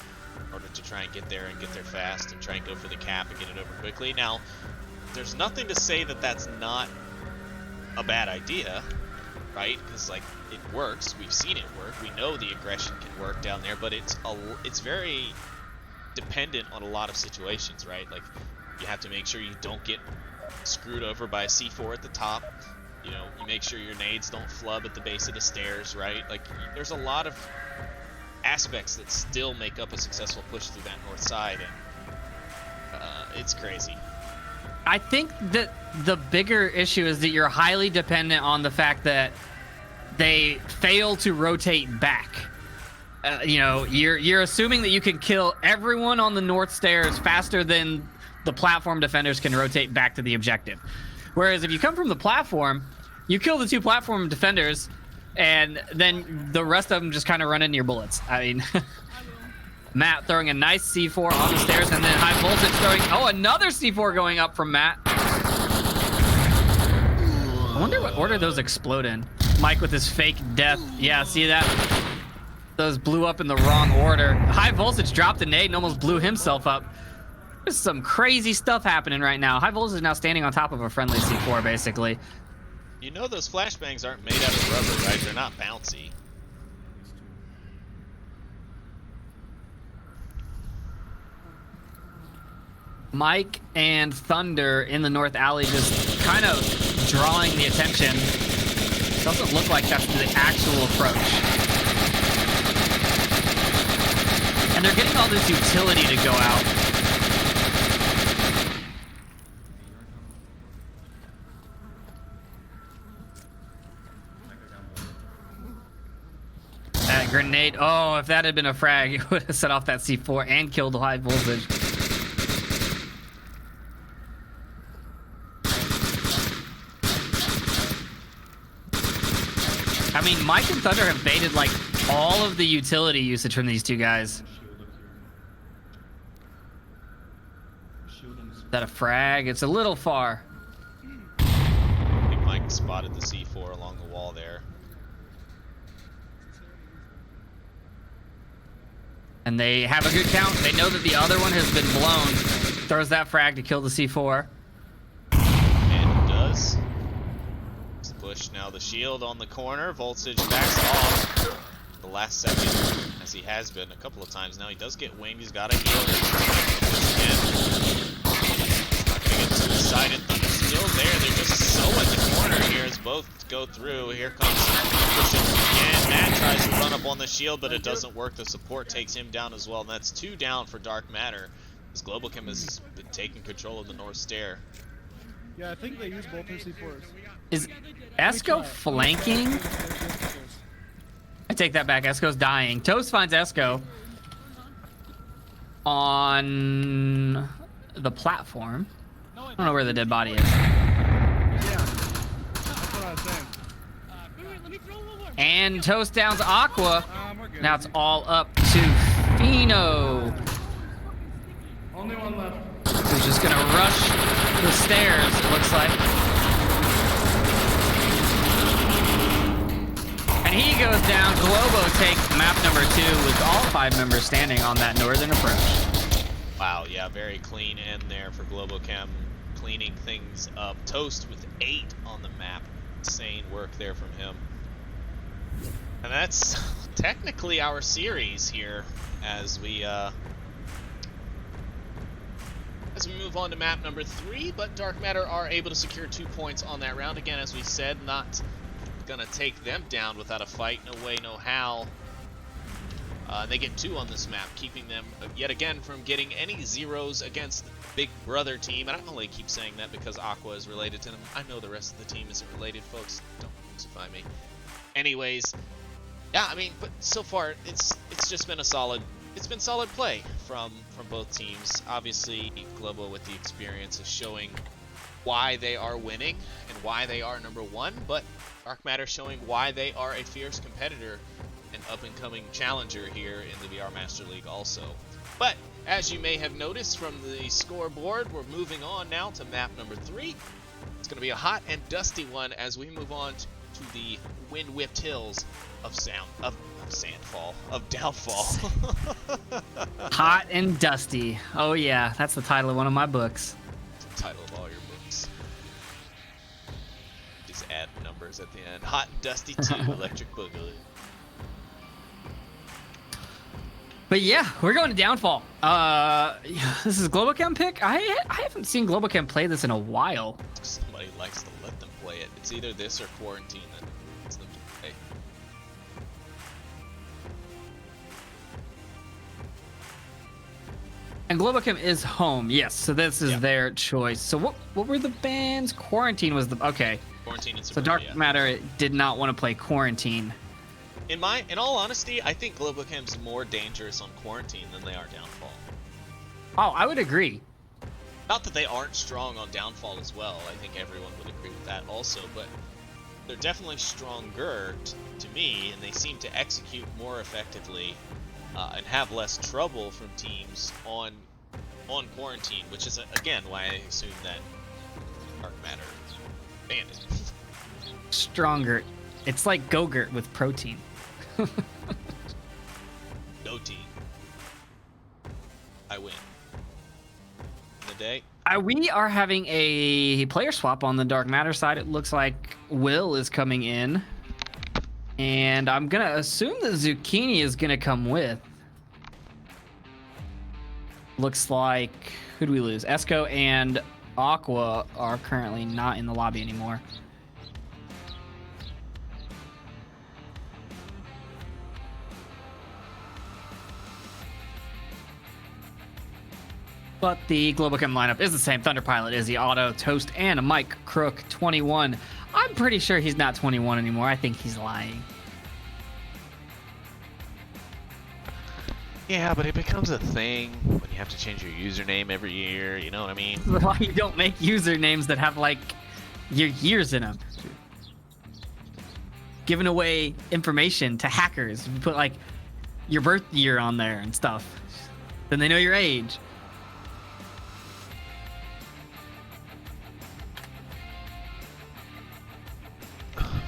in order to try and get there fast and try and go for the cap and get it over quickly. Now, there's nothing to say that that's not a bad idea, right? Because, like, it works. We've seen it work. We know the aggression can work down there, but it's very dependent on a lot of situations, right? Like, you have to make sure you don't get screwed over by a C4 at the top. You know, you make sure your nades don't flub at the base of the stairs, right? Like, there's a lot of aspects that still make up a successful push through that north side, and it's crazy. I think that the bigger issue is that you're highly dependent on the fact that they fail to rotate back. You know, you're assuming that you can kill everyone on the north stairs faster than the platform defenders can rotate back to the objective. Whereas if you come from the platform, you kill the 2 platform defenders, and then the rest of them just kind of run into your bullets. I mean, Matt throwing a nice C4 on the stairs, and then High Voltage throwing, oh, another C4 going up from Matt. I wonder what order those explode in. Mike with his fake death. Yeah, see that? Those blew up in the wrong order. High Voltage dropped a nade and almost blew himself up. There's some crazy stuff happening right now. High Voltage is now standing on top of a friendly C4, basically. You know those flashbangs aren't made out of rubber, right? They're not bouncy. Mike and Thunder in the north alley just kind of drawing the attention. Doesn't look like that's the actual approach. And they're getting all this utility to go out. That grenade, oh, if that had been a frag, it would have set off that C4 and killed High Voltage. I mean, Mike and Thunder have baited, like, all of the utility usage from these 2 guys. Is that a frag? It's a little far. I think Mike spotted the C4 along the wall there. And they have a good count. They know that the other one has been blown. Throws that frag to kill the C4. And it does. Push now, the shield on the corner. Voltage backs off the last second, as he has been a couple of times now. He does get winged. He's got a heal. He's not going to get too excited. Thunder's still there. They're just so at the corner here as both go through. Here comes pushing again. Matt tries to run up on the shield, but it doesn't work. The support takes him down as well, and that's 2 down for Dark Matter, as Globochem has been taking control of the north stair. Yeah, I think they use both their C4s. Is Esco flanking? I take that back. Esco's dying. Toast finds Esco on the platform. I don't know where the dead body is. Yeah, that's what I was saying. And Toast downs Aqua. We're good. Now it's all up to Fino, Only one left. who's just gonna rush the stairs, it looks like. And he goes down. Globo takes map number 2 with all 5 members standing on that northern approach. Wow, yeah, very clean end there for Globochem, cleaning things up. Toast with 8 on the map. Insane work there from him. And that's technically our series here as we move on to map number 3, but Dark Matter are able to secure 2 points on that round. Again, as we said, not gonna take them down without a fight. No way, no how. They get 2 on this map, keeping them yet again from getting any zeros against the Big Brother team. And I only keep saying that because Aqua is related to them. I know the rest of the team isn't related, folks. Don't crucify me. Anyways, yeah, I mean, but so far it's just been solid play from both teams. Obviously, Globo with the experience is showing why they are winning and why they are number 1, but Dark Matter showing why they are a fierce competitor and up-and-coming challenger here in the VR Master League also. But as you may have noticed from the scoreboard, we're moving on now to map number 3. It's going to be a hot and dusty one as we move on to the wind-whipped hills of Downfall. Hot and dusty. Oh yeah, that's the title of one of my books. It's the title of all your books. Just add numbers at the end. Hot and Dusty 2, Electric Boogaloo. But yeah, we're going to Downfall. This is Globochem pick. I haven't seen Globochem play this in a while. Somebody likes to let them play it. It's either this or Quarantine that lets them play. And Globochem is home, yes. So this is their choice. So what were the bands? Quarantine was the okay. Quarantine and So Dark Matter did not want to play Quarantine. In all honesty, I think Globochem's more dangerous on Quarantine than they are Downfall. Oh, I would agree. Not that they aren't strong on Downfall as well. I think everyone would agree with that also, but they're definitely stronger to me, and they seem to execute more effectively and have less trouble from teams on Quarantine, which is again why I assume that Dark Matter is banded. Stronger. It's like Go-Gurt with protein. No team. I win. The day. We are having a player swap on the Dark Matter side. It looks like Will is coming in. And I'm going to assume that Zucchini is going to come with. Looks like, who'd we lose? Esco and Aqua are currently not in the lobby anymore. But the Globochem lineup is the same. Thunder Pilot, Izzy, Otto, Toast, and Mike Crook, 21. I'm pretty sure he's not 21 anymore. I think he's lying. Yeah, but it becomes a thing when you have to change your username every year, you know what I mean? Why you don't make usernames that have, like, your years in them? Giving away information to hackers. You put, like, your birth year on there and stuff. Then they know your age.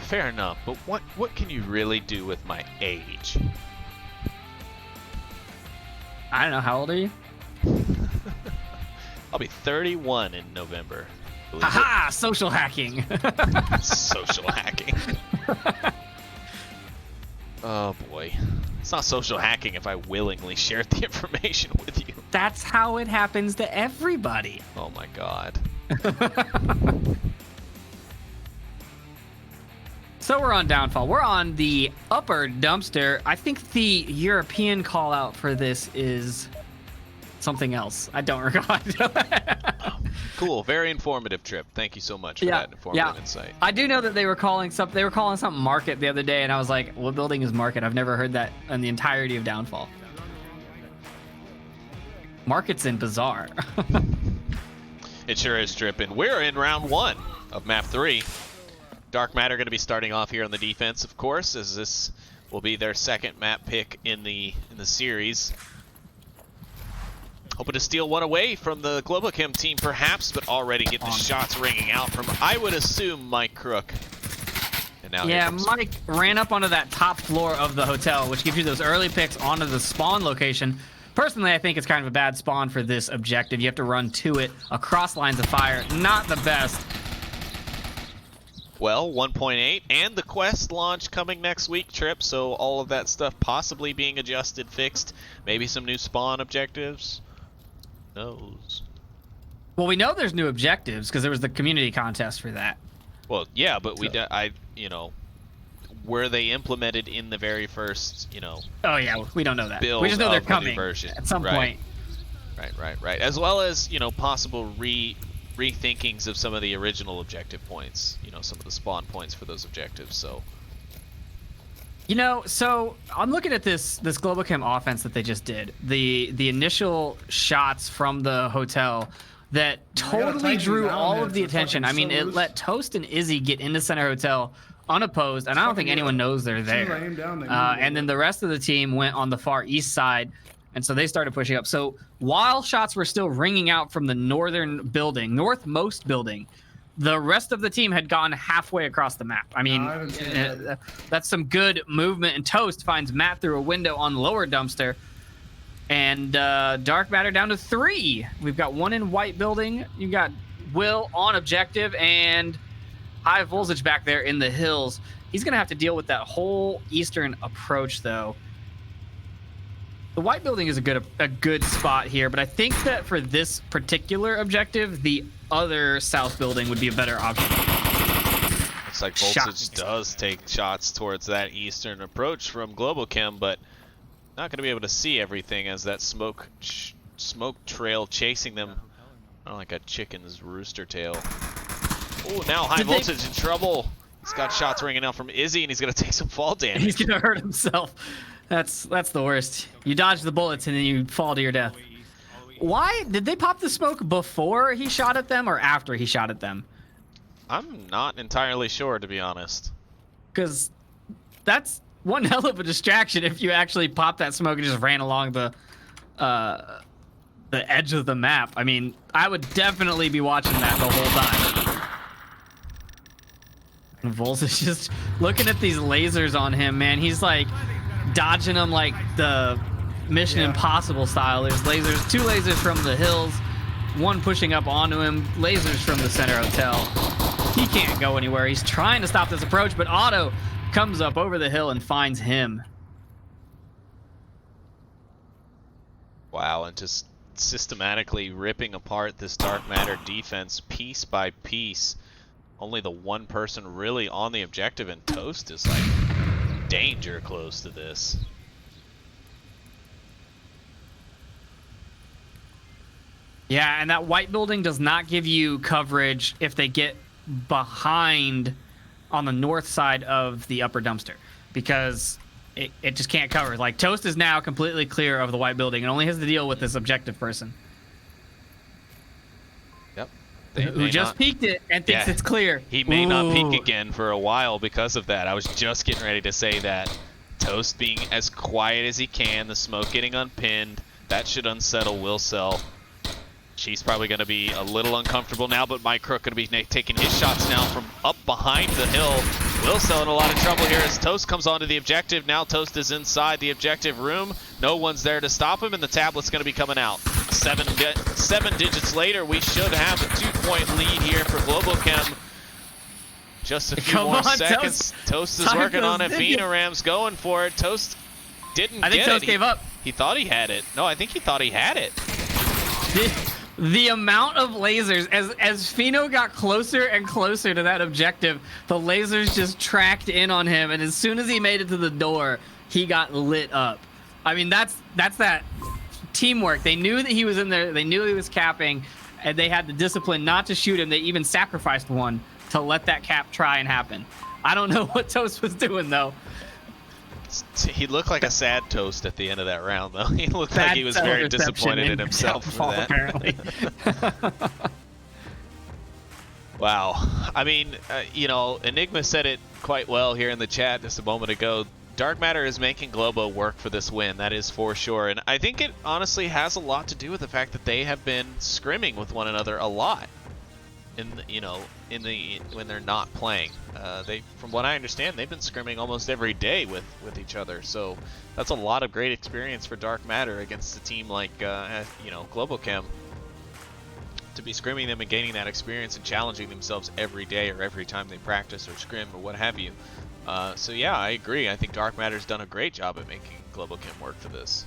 Fair enough, but what can you really do with my age? I don't know. How old are you? I'll be 31 in November. Haha! Social hacking. Social hacking. Oh boy. It's not social hacking if I willingly shared the information with you. That's how it happens to everybody. Oh my god. So we're on Downfall. We're on the upper dumpster. I think the European call out for this is something else. I don't recall. cool. Very informative, Trip. Thank you so much for that informative insight. I do know that they were calling something market the other day, and I was like, what building is market? I've never heard that in the entirety of Downfall. Market's in Bazaar. It sure is, Trip. And we're in round 1 of map 3. Dark Matter going to be starting off here on the defense, of course, as this will be their second map pick in the series. Hoping to steal one away from the Globochem team, perhaps, but already get the shots ringing out from, I would assume, Mike Crook. And now Mike ran up onto that top floor of the hotel, which gives you those early picks onto the spawn location. Personally, I think it's kind of a bad spawn for this objective. You have to run to it across lines of fire. Not the best. Well, 1.8 and the quest launch coming next week, Trip, so all of that stuff possibly being adjusted, fixed. Maybe some new spawn objectives. Who knows? Well, we know there's new objectives because there was the community contest for that. Well, yeah, but were they implemented in the very first, Oh yeah, we don't know that. Build We just know they're of the new coming version. at some point. Right. As well as, possible rethinkings of some of the original objective points, some of the spawn points for those objectives, so. So I'm looking at this Globochem offense that they just did. The initial shots from the hotel that totally drew all of the attention. I mean, it let Toast and Izzy get into Center Hotel unopposed, and I don't think anyone knows they're there. And then the rest of the team went on the far east side, and so they started pushing up. So while shots were still ringing out from the northmost building, the rest of the team had gone halfway across the map. I mean, that's some good movement. And Toast finds Matt through a window on the lower dumpster. And Dark Matter down to 3. We've got 1 in white building. You got Will on objective and High Voltage back there in the hills. He's going to have to deal with that whole eastern approach, though. The white building is a good spot here, but I think that for this particular objective, the other south building would be a better option. Looks like Voltage does take shots towards that eastern approach from Globochem, but not going to be able to see everything as that smoke trail chasing them. I don't like a chicken's rooster tail. Oh, now High Voltage in trouble. He's got shots ringing out from Izzy, and he's going to take some fall damage. He's going to hurt himself. That's the worst. You dodge the bullets, and then you fall to your death. Why? Did they pop the smoke before he shot at them or after he shot at them? I'm not entirely sure, to be honest. Because that's one hell of a distraction if you actually pop that smoke and just ran along the edge of the map. I mean, I would definitely be watching that the whole time. And Volz is just looking at these lasers on him, man. He's like dodging them like the Mission Impossible style. There's lasers, 2 lasers from the hills, 1 pushing up onto him, lasers from the Center Hotel. He can't go anywhere. He's trying to stop this approach, but Otto comes up over the hill and finds him. Wow, and just systematically ripping apart this Dark Matter defense piece by piece. Only the 1 person really on the objective, and Toast is like danger close to this. Yeah, and that white building does not give you coverage if they get behind on the north side of the upper dumpster, because it just can't cover. Like, Toast is now completely clear of the white building and only has to deal with this objective person. Yep. Who just peeked it and thinks it's clear. He may not peek again for a while because of that. I was just getting ready to say that. Toast being as quiet as he can, the smoke getting unpinned, that should unsettle Will Cell. She's probably going to be a little uncomfortable now, but Mike Crook going to be taking his shots now from up behind the hill. Will Cell in a lot of trouble here as Toast comes onto the objective. Now Toast is inside the objective room. No one's there to stop him, and the tablet's going to be coming out. 7 digits later, we should have a 2-point lead here for Globochem. Just a few more seconds. Toast is working on it. Phenomram's going for it. Toast didn't get it. I think Toast gave up. He thought he had it. No, I think he thought he had it. The amount of lasers, as Pheno got closer and closer to that objective, the lasers just tracked in on him, and as soon as he made it to the door, he got lit up. I mean, that's that teamwork. They knew that he was in there. They knew he was capping, and they had the discipline not to shoot him. They even sacrificed one to let that cap try and happen. I don't know what Toast was doing, though. He looked like a sad Toast at the end of that round, though. He looked like Bad he was very reception disappointed in and himself for downfall, that. apparently. Wow. I mean, you know, Enigma said it quite well here in the chat just a moment ago. Dark Matter is making Globo work for this win, that is for sure. And I think it honestly has a lot to do with the fact that they have been scrimming with one another a lot. When they're not playing. From what I understand, they've been scrimming almost every day with each other. So that's a lot of great experience for Dark Matter against a team like Globochem. To be scrimming them and gaining that experience and challenging themselves every day or every time they practice or scrim or what have you. So yeah, I agree. I think Dark Matter's done a great job at making Globochem work for this.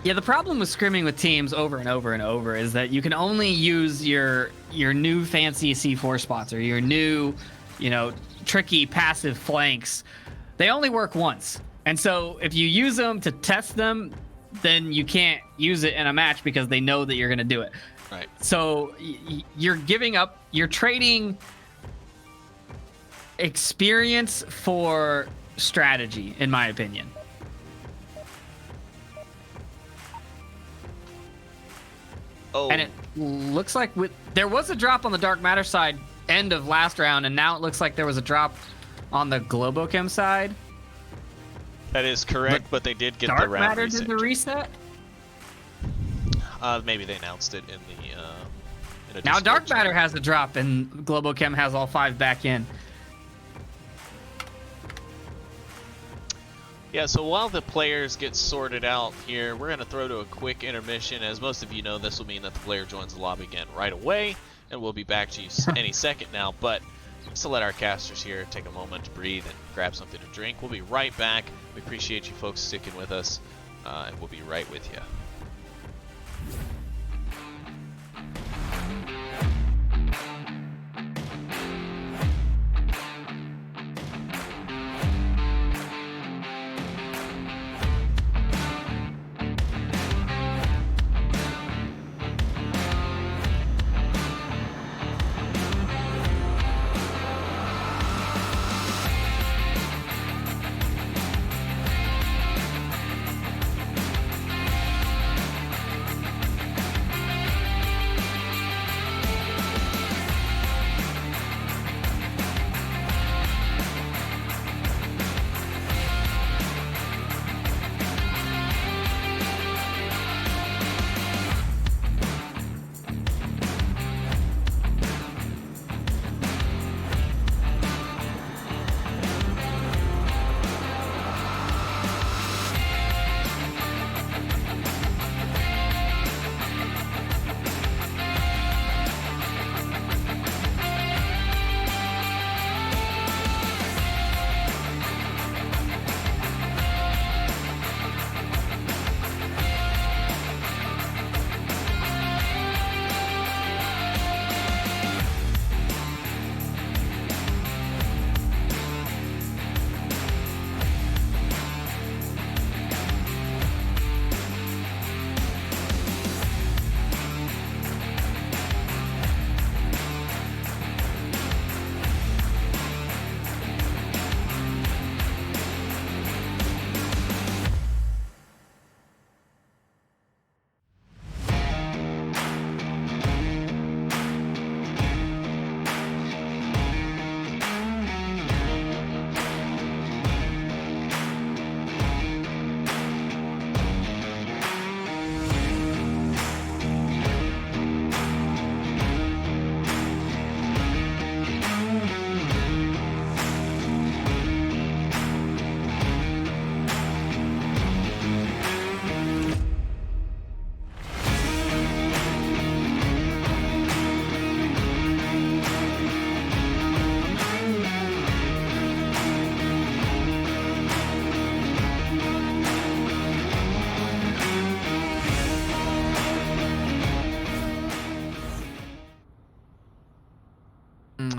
Yeah, the problem with scrimming with teams over and over and over is that you can only use your new fancy C4 spots or your new, tricky passive flanks. They only work once. And so if you use them to test them, then you can't use it in a match because they know that you're going to do it. Right. So you're trading experience for strategy, in my opinion. Oh. And it looks like there was a drop on the Dark Matter side end of last round, and now it looks like there was a drop on the Globochem side. That is correct, but they did get Dark the round Matter reset. did the reset? Maybe they announced it in a Now Discord Dark channel. Matter has a drop, and Globochem has all 5 back in. Yeah, so while the players get sorted out here, we're going to throw to a quick intermission. As most of you know, this will mean that the player joins the lobby again right away, and we'll be back to you any second now. But just to let our casters here take a moment to breathe and grab something to drink, we'll be right back. We appreciate you folks sticking with us, and we'll be right with you.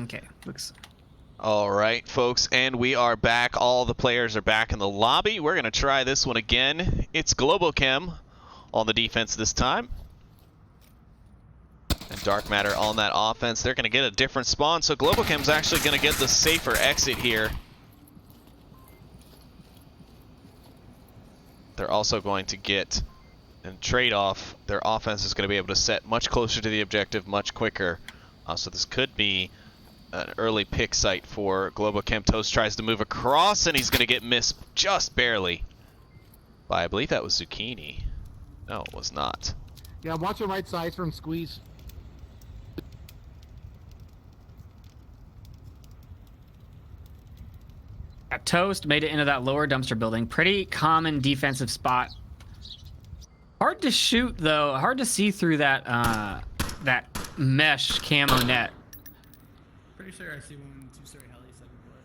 Okay, looks. All right, folks, and we are back. All the players are back in the lobby. We're going to try this one again. It's Globochem on the defense this time. And Dark Matter on that offense. They're going to get a different spawn, so Globochem's actually going to get the safer exit here. They're also going to get, in trade-off, their offense is going to be able to set much closer to the objective much quicker. So this could be an early pick site for Globochem. Toast tries to move across, and he's going to get missed just barely by, I believe that was Zucchini. No, it was not. Yeah, watch your right side from squeeze. Toast made it into that lower dumpster building. Pretty common defensive spot. Hard to shoot though. Hard to see through that that mesh camo net. Pretty sure I see one 2-story heli second floor.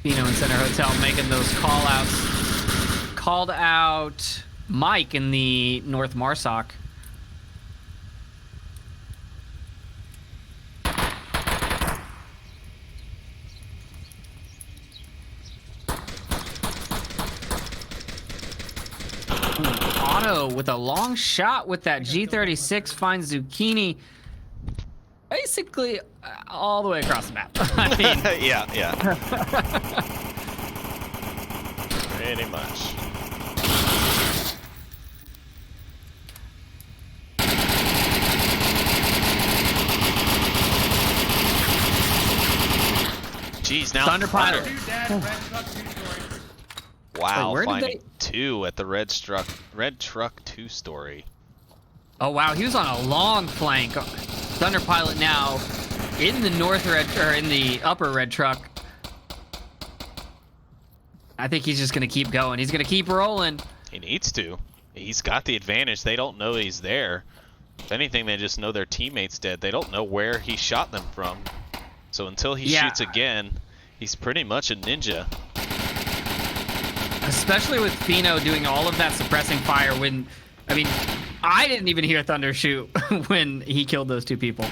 Fino and Center Hotel making those call outs. Called out Mike in the North Marsoc. Otto with a long shot with that G36 finds Zucchini basically all the way across the map. I mean, yeah. Pretty much. Jeez, now Thunder Pilot. Two dead, red truck, 2-story. Wow, Wait, where did finding two at the red truck 2-story. Oh wow, he was on a long flank. Thunder Pilot now in the north red, or in the upper red truck. I think he's just gonna keep going. He's gonna keep rolling. He needs to. He's got the advantage. They don't know he's there. If anything, they just know their teammate's dead. They don't know where he shot them from. So until he shoots again, he's pretty much a ninja. Especially with Fino doing all of that suppressing fire when, I mean, I didn't even hear Thunder shoot when he killed those two people.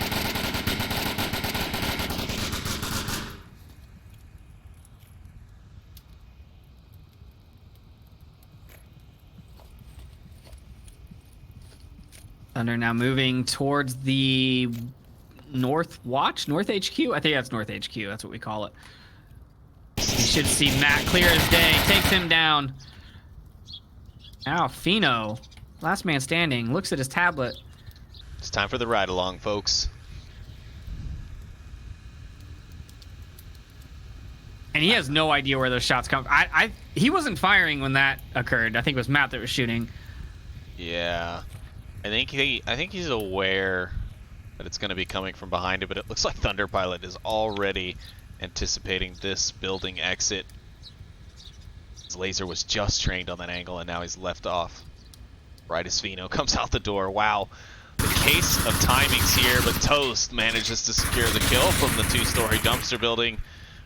Thunder now moving towards the North Watch, North HQ. I think that's North HQ. That's what we call it. You should see Matt clear as day. Takes him down. Now Fino, last man standing, looks at his tablet. It's time for the ride along, folks. And he has no idea where those shots come. He wasn't firing when that occurred. I think it was Matt that was shooting. Yeah, I think he's aware that it's going to be coming from behind him, but it looks like Thunder Pilot is already anticipating this building exit. His laser was just trained on that angle, and now he's left off. Right as Fino comes out the door. Wow, the case of timings here, but Toast manages to secure the kill from the 2-story dumpster building,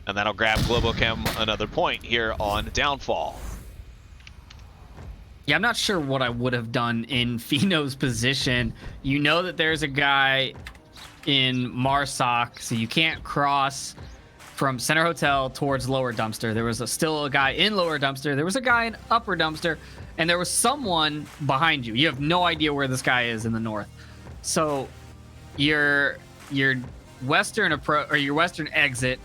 and that'll grab Globochem another point here on Downfall. Yeah, I'm not sure what I would have done in Fino's position. You know that there's a guy in Marsoc, so you can't cross from Center Hotel towards Lower Dumpster. There was still a guy in Lower Dumpster. There was a guy in Upper Dumpster, and there was someone behind you. You have no idea where this guy is in the north. So your western approach or your western exit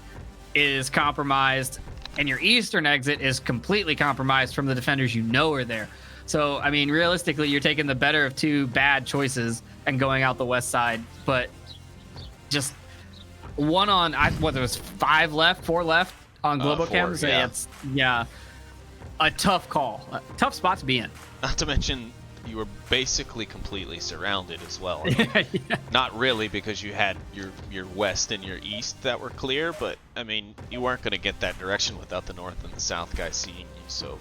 is compromised, and your eastern exit is completely compromised from the defenders you know are there. So, I mean, realistically, you're taking the better of two bad choices and going out the west side. But just one on, what, there was 4 left on Globochem? So yeah. It's, a tough call. A tough spot to be in. Not to mention, you were basically completely surrounded as well. I mean, Yeah. Not really, because you had your west and your east that were clear, but, I mean, you weren't going to get that direction without the north and the south guys seeing you, so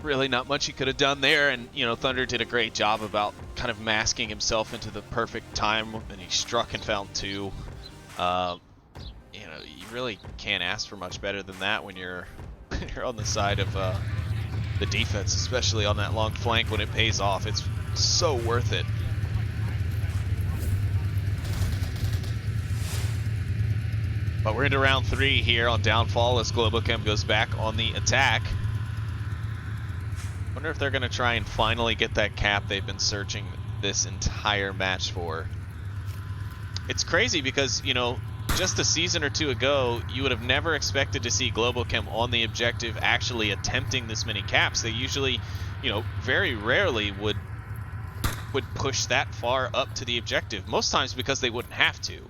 really not much you could have done there. And you know, Thunder did a great job about kind of masking himself into the perfect time, and he struck and found 2. You know, you really can't ask for much better than that when you're on the side of the defense, especially on that long flank. When it pays off, it's so worth it. But we're into round 3 here on Downfall as Globochem goes back on the attack. Wonder if they're going to try and finally get that cap they've been searching this entire match for. It's crazy because, you know, just a season or two ago, you would have never expected to see Globochem on the objective actually attempting this many caps. They usually, you know, very rarely would push that far up to the objective. Most times because they wouldn't have to.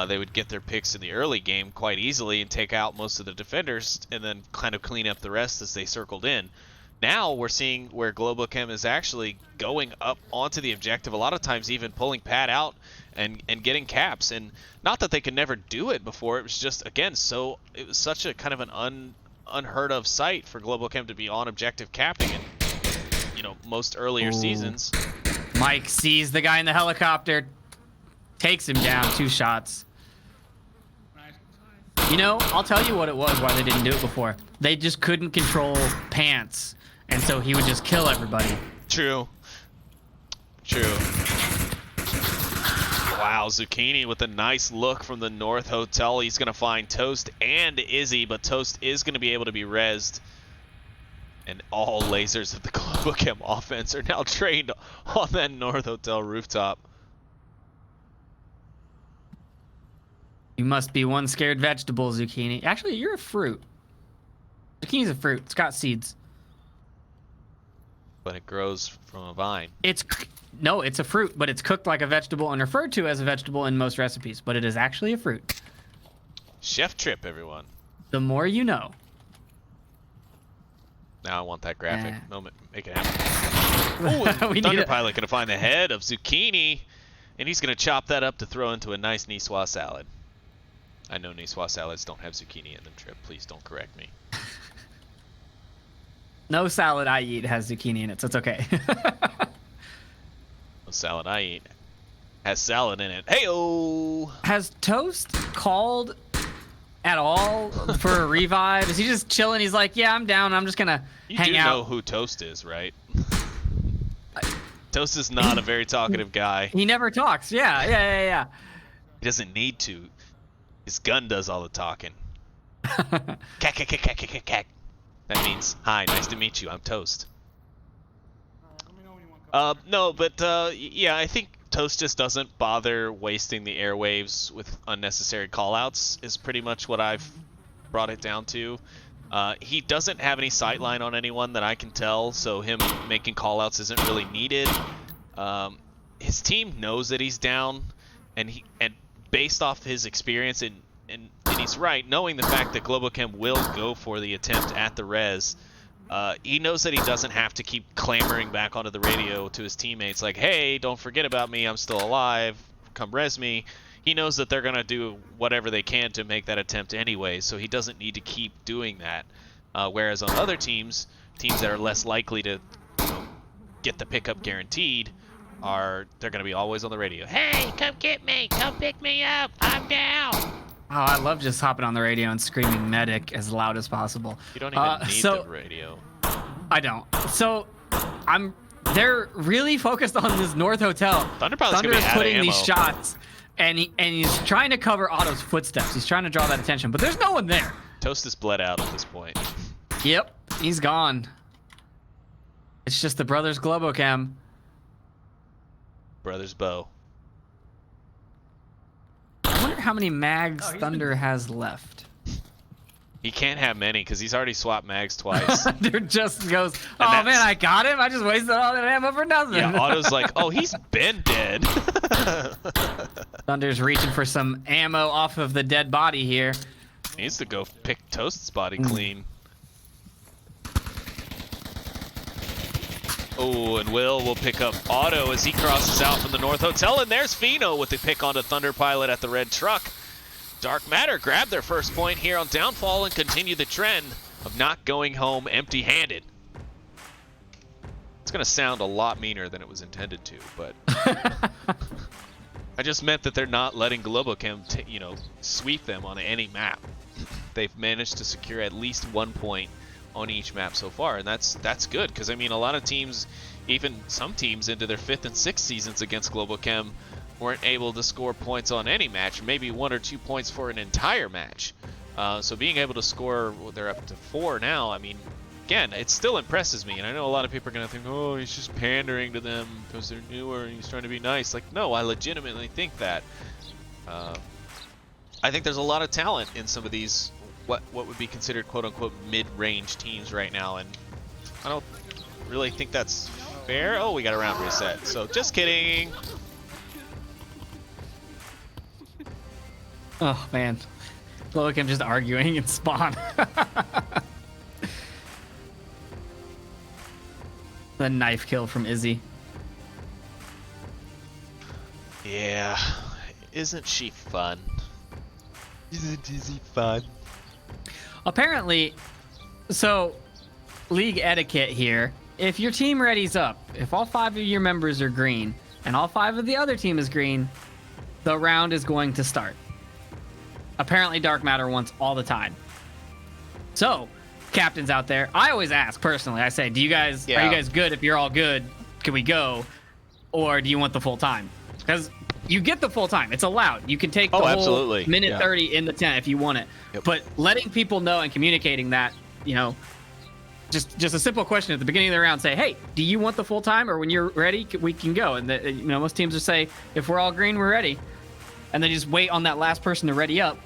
They would get their picks in the early game quite easily and take out most of the defenders and then kind of clean up the rest as they circled in. Now we're seeing where Globochem is actually going up onto the objective, a lot of times even pulling Pat out and getting caps. And not that they could never do it before, it was just, again, it was such a kind of an unheard of sight for Globochem to be on objective capping in, you know, most earlier seasons. Mike sees the guy in the helicopter, takes him down, 2 shots. You know, I'll tell you what it was why they didn't do it before. They just couldn't control pants, and so he would just kill everybody. True. True. Wow, Zucchini with a nice look from the North Hotel. He's going to find Toast and Izzy, but Toast is going to be able to be rezzed. And all lasers of the Globochem offense are now trained on that North Hotel rooftop. You must be one scared vegetable, Zucchini. Actually, you're a fruit. Zucchini's a fruit. It's got seeds. But it grows from a vine. No, it's a fruit, but it's cooked like a vegetable and referred to as a vegetable in most recipes. But it is actually a fruit. Chef trip, everyone. The more you know. Now I want that graphic. No, make it happen. Ooh, Thunder Pilot gonna find the head of Zucchini, and he's gonna chop that up to throw into a nice niçoise salad. I know niçoise salads don't have zucchini in them, Trip. Please don't correct me. No salad I eat has zucchini in it, so it's okay. No salad I eat has salad in it. Hey-oh! Has Toast called at all for a revive? Is he just chilling? He's like, yeah, I'm down. I'm just gonna hang out. You do know who Toast is, right? Toast is not a very talkative guy. He never talks. Yeah. He doesn't need to. His gun does all the talking. Cack. That means, hi, nice to meet you. I'm Toast. No, but yeah, I think Toast just doesn't bother wasting the airwaves with unnecessary callouts is pretty much what I've brought it down to. He doesn't have any sightline on anyone that I can tell, so him making callouts isn't really needed. His team knows that he's down, and based off his experience, and he's right, knowing the fact that Globochem will go for the attempt at the res, he knows that he doesn't have to keep clamoring back onto the radio to his teammates like, hey, don't forget about me, I'm still alive, come res me. He knows that they're going to do whatever they can to make that attempt anyway, so he doesn't need to keep doing that. Whereas on other teams that are less likely to get the pickup guaranteed, they're going to be always on the radio. Hey, come get me, come pick me up, I'm down. Oh, I love just hopping on the radio and screaming medic as loud as possible. You don't even need the radio. I don't. So, they're really focused on this North Hotel. Thunder is putting these shots, and he's trying to cover Otto's footsteps. He's trying to draw that attention, but there's no one there. Toast is bled out at this point. Yep, he's gone. It's just the brothers Globochem. Brothers Bow. I wonder how many mags Thunder has left. He can't have many because he's already swapped mags twice. Dude just goes, oh man, I got him. I just wasted all that ammo for nothing. Yeah, Otto's like, oh, he's been dead. Thunder's reaching for some ammo off of the dead body here. He needs to go pick Toast's body clean. Oh, and Will pick up Otto as he crosses out from the North Hotel. And there's Fino with the pick onto Thunder Pilot at the red truck. Dark Matter grabbed their first point here on Downfall and continue the trend of not going home empty-handed. It's going to sound a lot meaner than it was intended to, but I just meant that they're not letting Globochem, sweep them on any map. They've managed to secure at least 1 point on each map so far, and that's good, because I mean a lot of teams, even some teams into their 5th and 6th seasons against Globochem, weren't able to score points on any match, maybe 1 or 2 points for an entire match. So being able to score, they're up to 4 now, I mean, again, it still impresses me. And I know a lot of people are going to think, oh, he's just pandering to them because they're newer and he's trying to be nice. Like, no, I legitimately think that. I think there's a lot of talent in some of these, what would be considered quote-unquote mid-range teams right now. And I don't really think that's fair. Oh, we got a round reset. So just kidding. Oh, man. Globochem just arguing in spawn. The knife kill from Izzy. Yeah. Isn't she fun? Isn't Izzy fun? Apparently, so league etiquette here. If your team readies up, if all 5 of your members are green and all 5 of the other team is green, the round is going to start. Apparently Dark Matter wants all the time. So, captains out there, I always ask personally, I say, are you guys good? If you're all good, can we go? Or do you want the full time? Because you get the full time. It's allowed. You can take the whole absolutely. minute 30 in the 10 if you want it. Yep. But letting people know and communicating that, you know, just a simple question at the beginning of the round, say, hey, do you want the full time? Or when you're ready, we can go. And you know, most teams will say, if we're all green, we're ready. And then just wait on that last person to ready up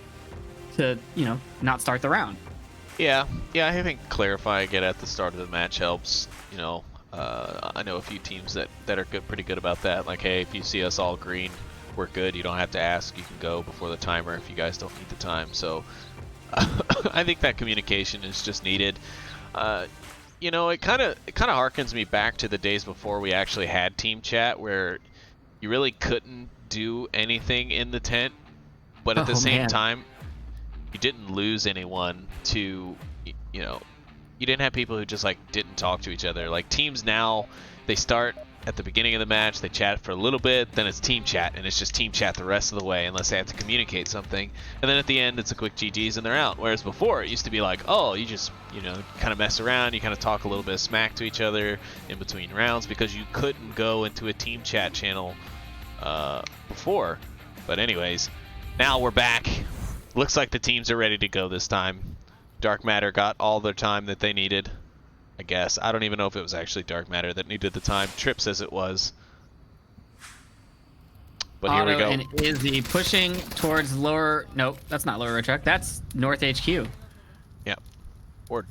to, you know, not start the round. Yeah, I think clarifying it at the start of the match helps. You know, I know a few teams that are pretty good about that. Like, hey, if you see us all green, we're good. You don't have to ask. You can go before the timer if you guys don't need the time. So I think that communication is just needed. You know, it kind of harkens me back to the days before we actually had team chat, where you really couldn't do anything in the tent, but at the same time, you didn't lose anyone to, you know, you didn't have people who just like didn't talk to each other. Like teams now, they start at the beginning of the match, they chat for a little bit, then it's team chat, and it's just team chat the rest of the way unless they have to communicate something. And then at the end, it's a quick GG's and they're out. Whereas before, it used to be like, oh, you just, you know, kind of mess around, you kind of talk a little bit of smack to each other in between rounds because you couldn't go into a team chat channel before. But anyways, now we're back. Looks like the teams are ready to go this time. Dark Matter got all their time that they needed, I guess. I don't even know if it was actually Dark Matter that needed the time. Trip says it was. But here we go. And Izzy pushing towards lower... Nope, that's not lower truck. That's North HQ. Yep. Or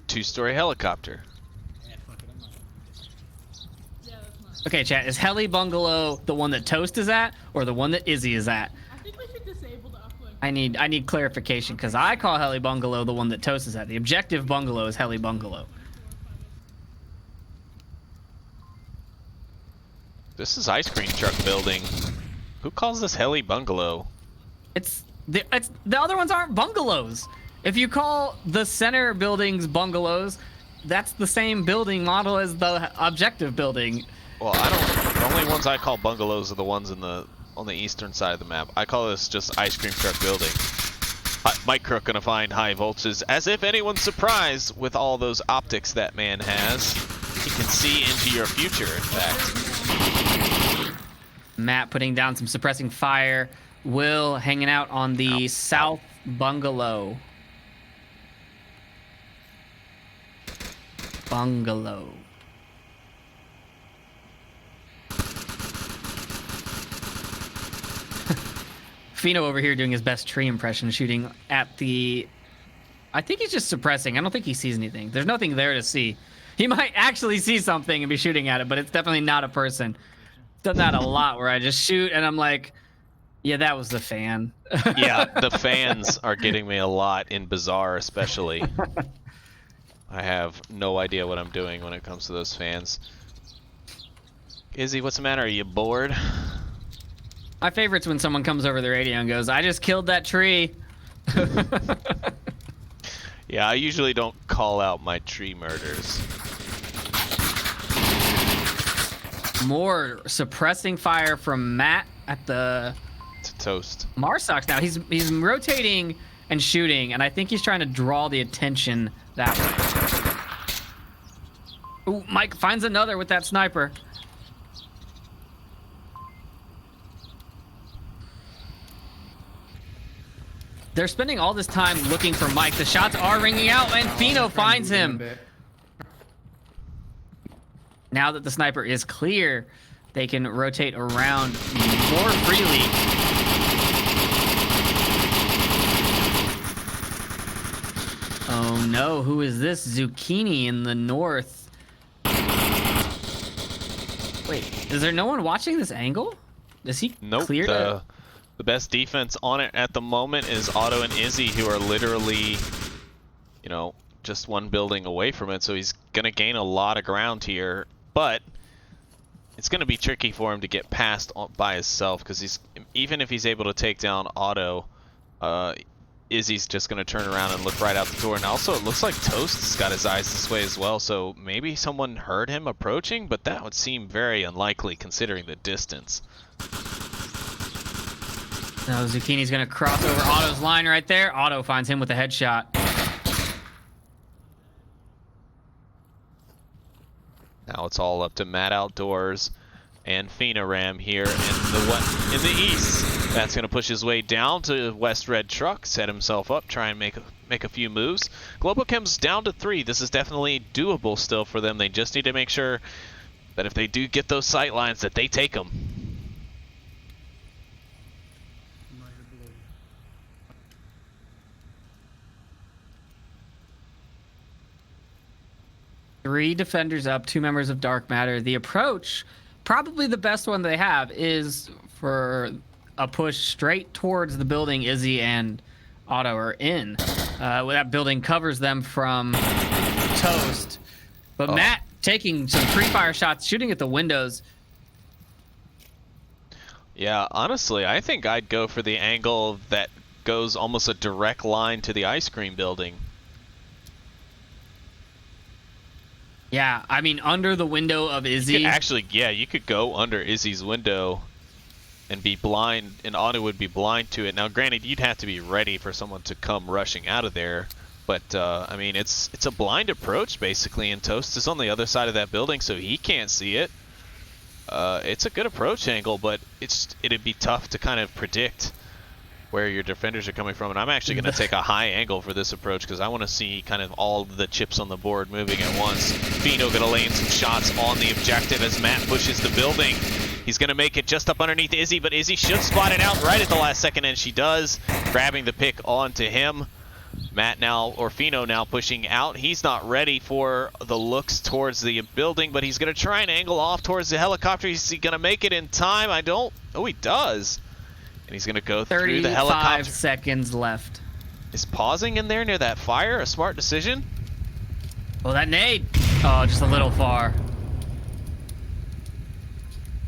two-story helicopter. Okay, chat. Is Heli Bungalow the one that Toast is at or the one that Izzy is at? I think we should disable the uplink. I need clarification because I call Heli Bungalow the one that Toast is at. The objective bungalow is Heli Bungalow. This is ice cream truck building. Who calls this Heli Bungalow? It's the other ones aren't bungalows. If you call the center buildings bungalows, that's the same building model as the objective building. Well, I don't. The only ones I call bungalows are the ones on the eastern side of the map. I call this just ice cream truck building. Mike Crook gonna find high voltages, as if anyone's surprised with all those optics that man has. He can see into your future, in fact. Matt putting down some suppressing fire. Will hanging out on the south bungalow. Bungalow. Fino over here doing his best tree impression, shooting at the... I think he's just suppressing. I don't think he sees anything. There's nothing there to see. He might actually see something and be shooting at it, but it's definitely not a person. Done that a lot where I just shoot and I'm like, yeah, that was the fan. Yeah, the fans are getting me a lot in Bazaar especially. I have no idea what I'm doing when it comes to those fans. Izzy, what's the matter? Are you bored? My favorite's when someone comes over the radio and goes, I just killed that tree. Yeah, I usually don't call out my tree murders. More suppressing fire from Matt at the... It's a toast. Marsox now. He's rotating and shooting, and I think he's trying to draw the attention that way. Ooh, Mike finds another with that sniper. They're spending all this time looking for Mike. The shots are ringing out, and Fino finds him. Now that the sniper is clear, they can rotate around more freely. Oh no, who is this? Zucchini in the north. Wait, is there no one watching this angle? Is he Nope. clear to... The best defense on it at the moment is Otto and Izzy, who are literally, you know, just one building away from it. So he's going to gain a lot of ground here. But it's going to be tricky for him to get past by himself, because even if he's able to take down Otto, Izzy's just going to turn around and look right out the door. And also, it looks like Toast's got his eyes this way as well. So maybe someone heard him approaching, but that would seem very unlikely considering the distance. No, Zucchini's going to cross over Otto's line right there. Otto finds him with a headshot. Now it's all up to Matt Outdoors and Phenoram here in the east. That's going to push his way down to West Red Truck, set himself up, try and make a few moves. Globochem's down to 3. This is definitely doable still for them. They just need to make sure that if they do get those sight lines, that they take them. Three defenders up, 2 members of Dark Matter. The approach, probably the best one they have, is for a push straight towards the building Izzy and Otto are in. That building covers them from Toast. But Matt taking some pre-fire shots, shooting at the windows. Yeah, honestly, I think I'd go for the angle that goes almost a direct line to the ice cream building. Yeah, I mean, under the window of Izzy. Actually, yeah, you could go under Izzy's window and be blind, and Otto would be blind to it. Now, granted, you'd have to be ready for someone to come rushing out of there, but I mean, it's a blind approach basically, and Toast is on the other side of that building, so he can't see it. It's a good approach angle, but it'd be tough to kind of predict where your defenders are coming from, and I'm actually going to take a high angle for this approach because I want to see kind of all the chips on the board moving at once. Pheno going to lay in some shots on the objective as Matt pushes the building. He's going to make it just up underneath Izzy, but Izzy should spot it out right at the last second, and she does, grabbing the pick onto him. Matt now, or Pheno now pushing out. He's not ready for the looks towards the building, but he's going to try and angle off towards the helicopter. Is he going to make it in time? Oh, he does. And he's going to go through the helicopter. 35 seconds left. Is pausing in there near that fire a smart decision? Oh, that nade. Oh, just a little far.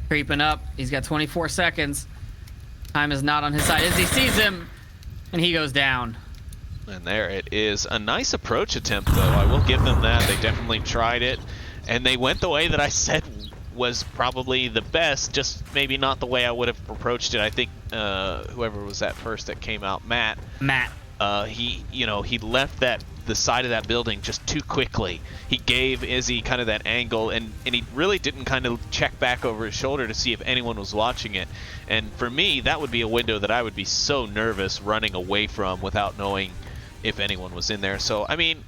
Creeping up. He's got 24 seconds. Time is not on his side. Izzy sees him, and he goes down. And there it is. A nice approach attempt, though. I will give them that. They definitely tried it. And they went the way that I said was probably the best, just maybe not the way I would have approached it. I think whoever was that first that came out, Matt. He left the side of that building just too quickly. He gave Izzy kind of that angle, and he really didn't kind of check back over his shoulder to see if anyone was watching it. And for me, that would be a window that I would be so nervous running away from without knowing if anyone was in there. So, I mean,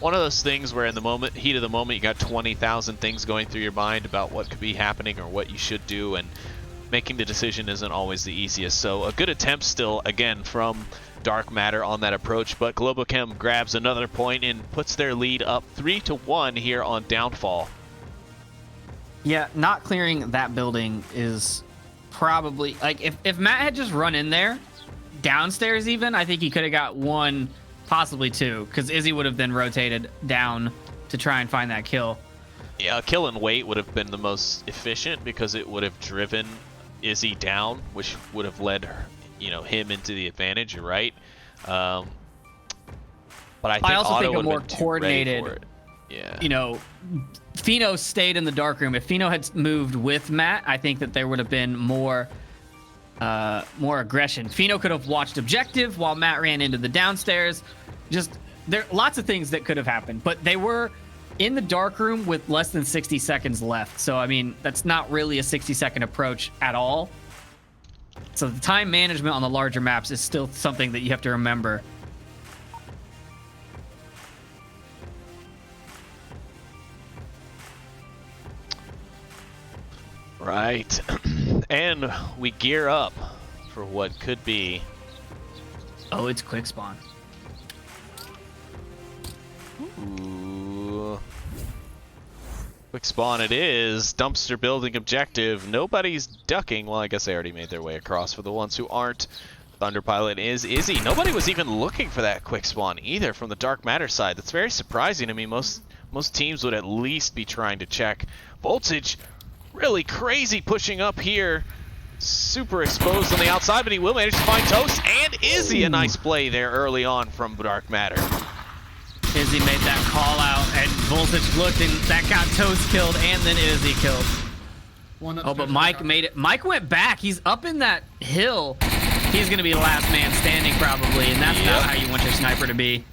one of those things where in the heat of the moment, you got 20,000 things going through your mind about what could be happening or what you should do, and making the decision isn't always the easiest. So a good attempt still, again, from Dark Matter on that approach, but Globochem grabs another point and puts their lead up 3-1 here on Downfall. Yeah, not clearing that building is probably, like, if Matt had just run in there, downstairs even, I think he could have got 1, possibly 2, because Izzy would have then rotated down to try and find that kill. Yeah, a kill and wait would have been the most efficient because it would have driven Izzy down, which would have led him into the advantage. You're right. But I think also Otto think a would more have been coordinated. too ready for it. Yeah. Pheno stayed in the dark room. If Pheno had moved with Matt, I think that there would have been more aggression. Pheno could have watched objective while Matt ran into the downstairs. Just there, lots of things that could have happened, but they were in the dark room with less than 60 seconds left. So, I mean, that's not really a 60-second approach at all. So the time management on the larger maps is still something that you have to remember. Right. And we gear up for what could be. Oh, it's quick spawn. Ooh. Quick spawn it is. Dumpster building objective. Nobody's ducking. Well, I guess they already made their way across. For the ones who aren't, Thunder Pilot is Izzy. Nobody was even looking for that quick spawn either from the Dark Matter side. That's very surprising to me. Most teams would at least be trying to check. Voltage really crazy pushing up here. Super exposed on the outside, but he will manage to find Toast and Izzy. A nice play there early on from Dark Matter. Izzy made that call out, and Voltage looked, and that got Toast killed, and then Izzy killed. Oh, but Mike made it. Mike went back. He's up in that hill. He's going to be the last man standing probably, and that's not how you want your sniper to be.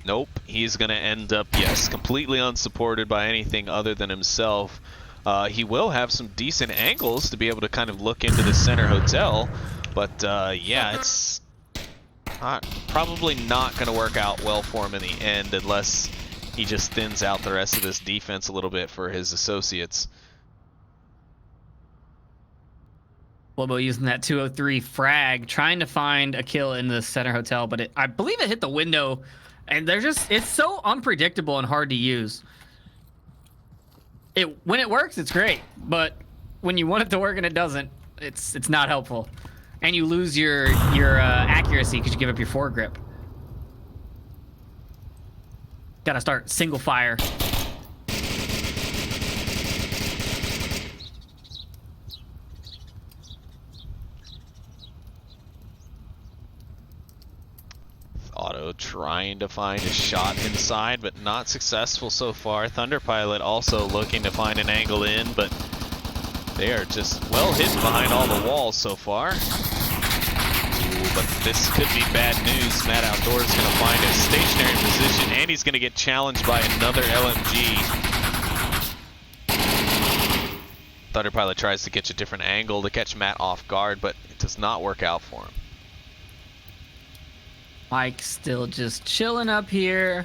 Nope. He's going to end up, yes, completely unsupported by anything other than himself. He will have some decent angles to be able to kind of look into the center hotel, but yeah, it's probably not going to work out well for him in the end unless he just thins out the rest of this defense a little bit for his associates. Lobo using that 203 frag, trying to find a kill in the center hotel, but I believe it hit the window, and it's so unpredictable and hard to use. When it works, it's great, but when you want it to work and it doesn't, it's not helpful, and you lose your accuracy because you give up your foregrip. Gotta start single fire. Otto trying to find a shot inside, but not successful so far. Thunder Pilot also looking to find an angle in, but they are just well hidden behind all the walls so far. Ooh, but this could be bad news. Matt Outdoors going to find a stationary position, and he's going to get challenged by another LMG. Thunder Pilot tries to get a different angle to catch Matt off guard, but it does not work out for him. Mike still just chilling up here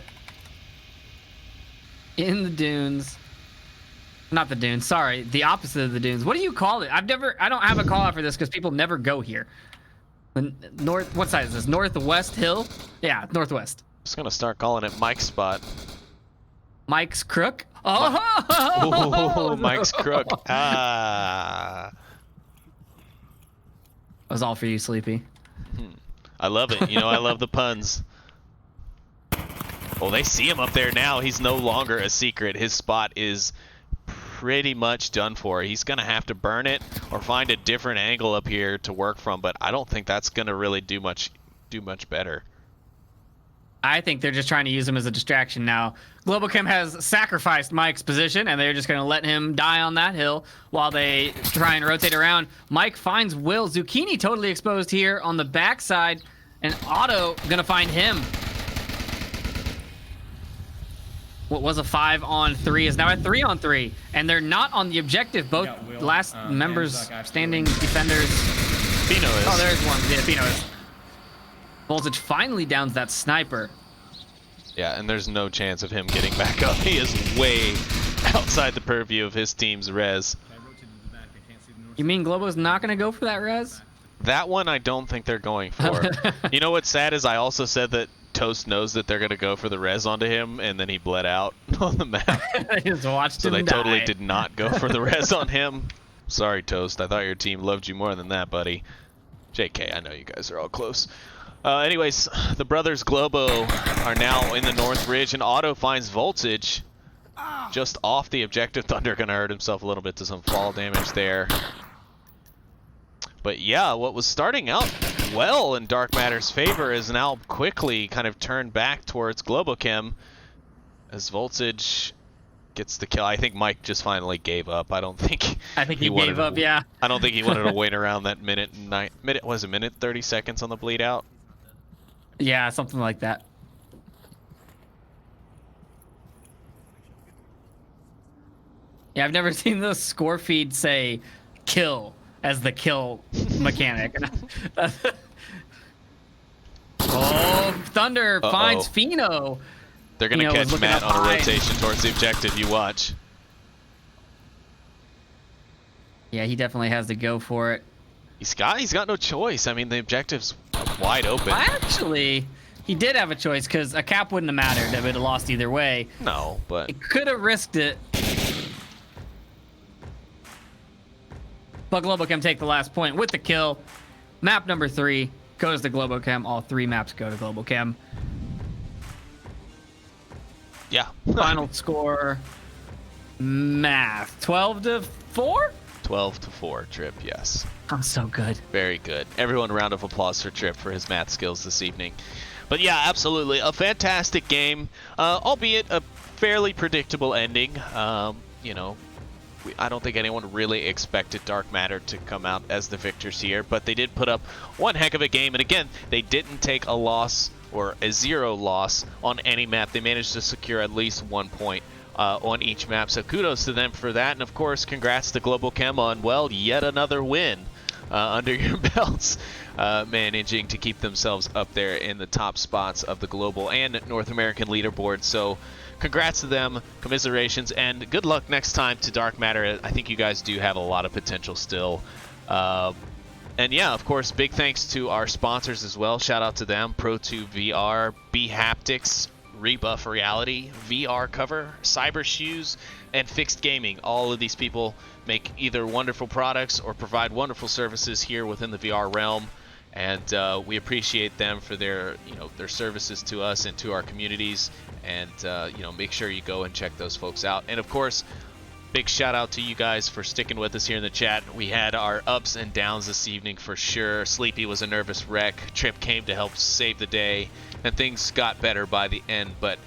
in the dunes. Not the dunes, sorry, the opposite of the dunes. What do you call it? I don't have a call out for this because people never go here. The north, what side is this? Northwest hill? Yeah, northwest. Just gonna start calling it Mike's spot. Mike's crook? Oh! Ooh, Mike's crook. Ah. That was all for you, Sleepy. I love it. You know, I love the puns. Oh, they see him up there now. He's no longer a secret. His spot is pretty much done for. He's going to have to burn it or find a different angle up here to work from, but I don't think that's going to really do much better. I think they're just trying to use him as a distraction now. Globochem has sacrificed Mike's position, and they're just going to let him die on that hill while they try and rotate around. Mike finds Will. Zucchini totally exposed here on the backside, and Otto going to find him. What was a 5-on-3 is now a 3-on-3, and they're not on the objective. Both last members, standing defenders. Fino is. Oh, there's one. Yeah, Fino is. Voltage finally downs that sniper. Yeah, and there's no chance of him getting back up. He is way outside the purview of his team's res. You mean Globo's not going to go for that res? That one I don't think they're going for. You know what's sad is I also said that Toast knows that they're going to go for the res onto him, and then he bled out on the map. I just watched so him they die. totally did not go for the res on him. Sorry, Toast. I thought your team loved you more than that, buddy. JK, I know you guys are all close. Anyways, the brothers Globo are now in the North Ridge, and Otto finds Voltage just off the objective. Thunder gonna hurt himself a little bit to some fall damage there. But yeah, what was starting out well in Dark Matter's favor is now quickly kind of turned back towards Globochem as Voltage gets the kill. I think Mike just finally gave up. I think he gave up, yeah. I don't think he wanted to wait around that minute 30 seconds on the bleed out. Yeah, something like that. Yeah, I've never seen the score feed say kill as the kill mechanic. Oh, Thunder finds Fino. They're going to catch Matt on a rotation towards the objective. You watch. Yeah, he definitely has to go for it. He's got no choice. I mean, the objective's wide open. Actually, he did have a choice because a cap wouldn't have mattered. It would have lost either way. No, but He could have risked it. But Globochem take the last point with the kill. Map number 3 goes to Globochem. All 3 maps go to Globochem. yeah. Final score, math, 12-4? 12-4, Trip, yes. I'm so good. Very good. Everyone, a round of applause for Trip for his math skills this evening. But yeah, absolutely. A fantastic game, albeit a fairly predictable ending. You know, I don't think anyone really expected Dark Matter to come out as the victors here, but they did put up one heck of a game. And again, they didn't take a loss or a 0 loss on any map. They managed to secure at least 1 point on each map, so kudos to them for that. And of course, congrats to Globochem on, well, yet another win under your belts, managing to keep themselves up there in the top spots of the global and North American leaderboard. So congrats to them, commiserations, and good luck next time to Dark Matter. I think you guys do have a lot of potential still. And yeah, of course, big thanks to our sponsors as well. Shout out to them: Pro2 VR, B Haptics, Rebuff Reality, VR Cover, Cyber Shoes, and Fixed Gaming. All of these people make either wonderful products or provide wonderful services here within the VR realm, and we appreciate them for their services to us and to our communities. And make sure you go and check those folks out. And of course, big shout out to you guys for sticking with us here in the chat. We had our ups and downs this evening for sure. Sleepy was a nervous wreck. Trip came to help save the day, and things got better by the end. But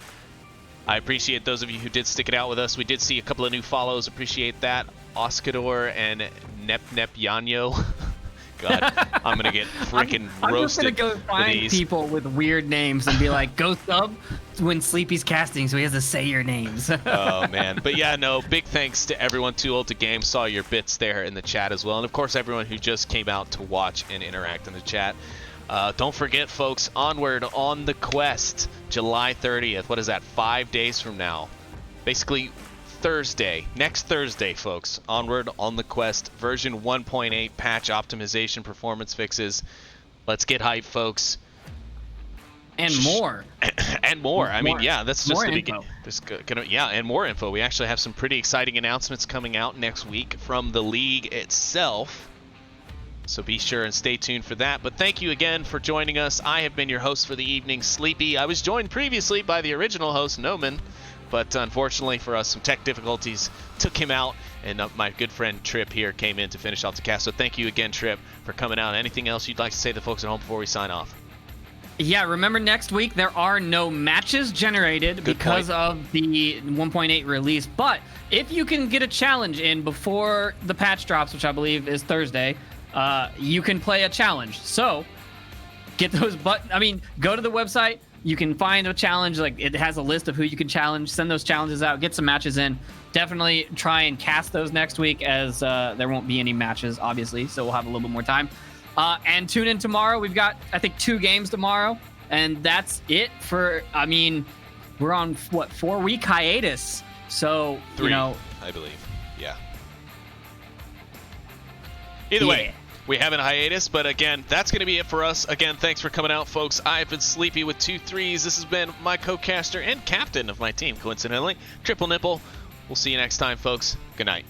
I appreciate those of you who did stick it out with us. We did see a couple of new follows. Appreciate that. Oscador and Nep Yanyo. God, I'm gonna get freaking roasted. I'm just gonna go find people with weird names and be like, go sub when Sleepy's casting, so he has to say your names. Oh man, but yeah, no, big thanks to everyone too old to game. Saw your bits there in the chat as well, and of course everyone who just came out to watch and interact in the chat. Don't forget, folks, Onward on the Quest, July 30th. What is that? 5 days from now, basically. Thursday, next Thursday, folks. Onward on the Quest, version 1.8, patch optimization, performance fixes. Let's get hyped, folks. And more. And more. I mean, yeah, that's just the info. beginning. Yeah, and more info. We actually have some pretty exciting announcements coming out next week from the league itself. So be sure and stay tuned for that. But thank you again for joining us. I have been your host for the evening, Sleepy. I was joined previously by the original host, Noman. But unfortunately for us, some tech difficulties took him out, and my good friend Trip here came in to finish off the cast. So thank you again, Trip, for coming out. Anything else you'd like to say to the folks at home before we sign off? Yeah, remember next week there are no matches generated because of the 1.8 release. But if you can get a challenge in before the patch drops, which I believe is Thursday, you can play a challenge. So get those go to the website. You can find a challenge, like it has a list of who you can challenge, send those challenges out, get some matches in. Definitely try and cast those next week, as there won't be any matches, obviously, so we'll have a little bit more time. And tune in tomorrow. We've got, I think, 2 games tomorrow, and that's it for, we're on, 4-week hiatus. So, 3, I believe. Yeah. Either way. We have a hiatus, but again, that's going to be it for us. Again, thanks for coming out, folks. I've been Sleepy with 2 3s. This has been my co-caster and captain of my team, coincidentally, Triple Nipple. We'll see you next time, folks. Good night.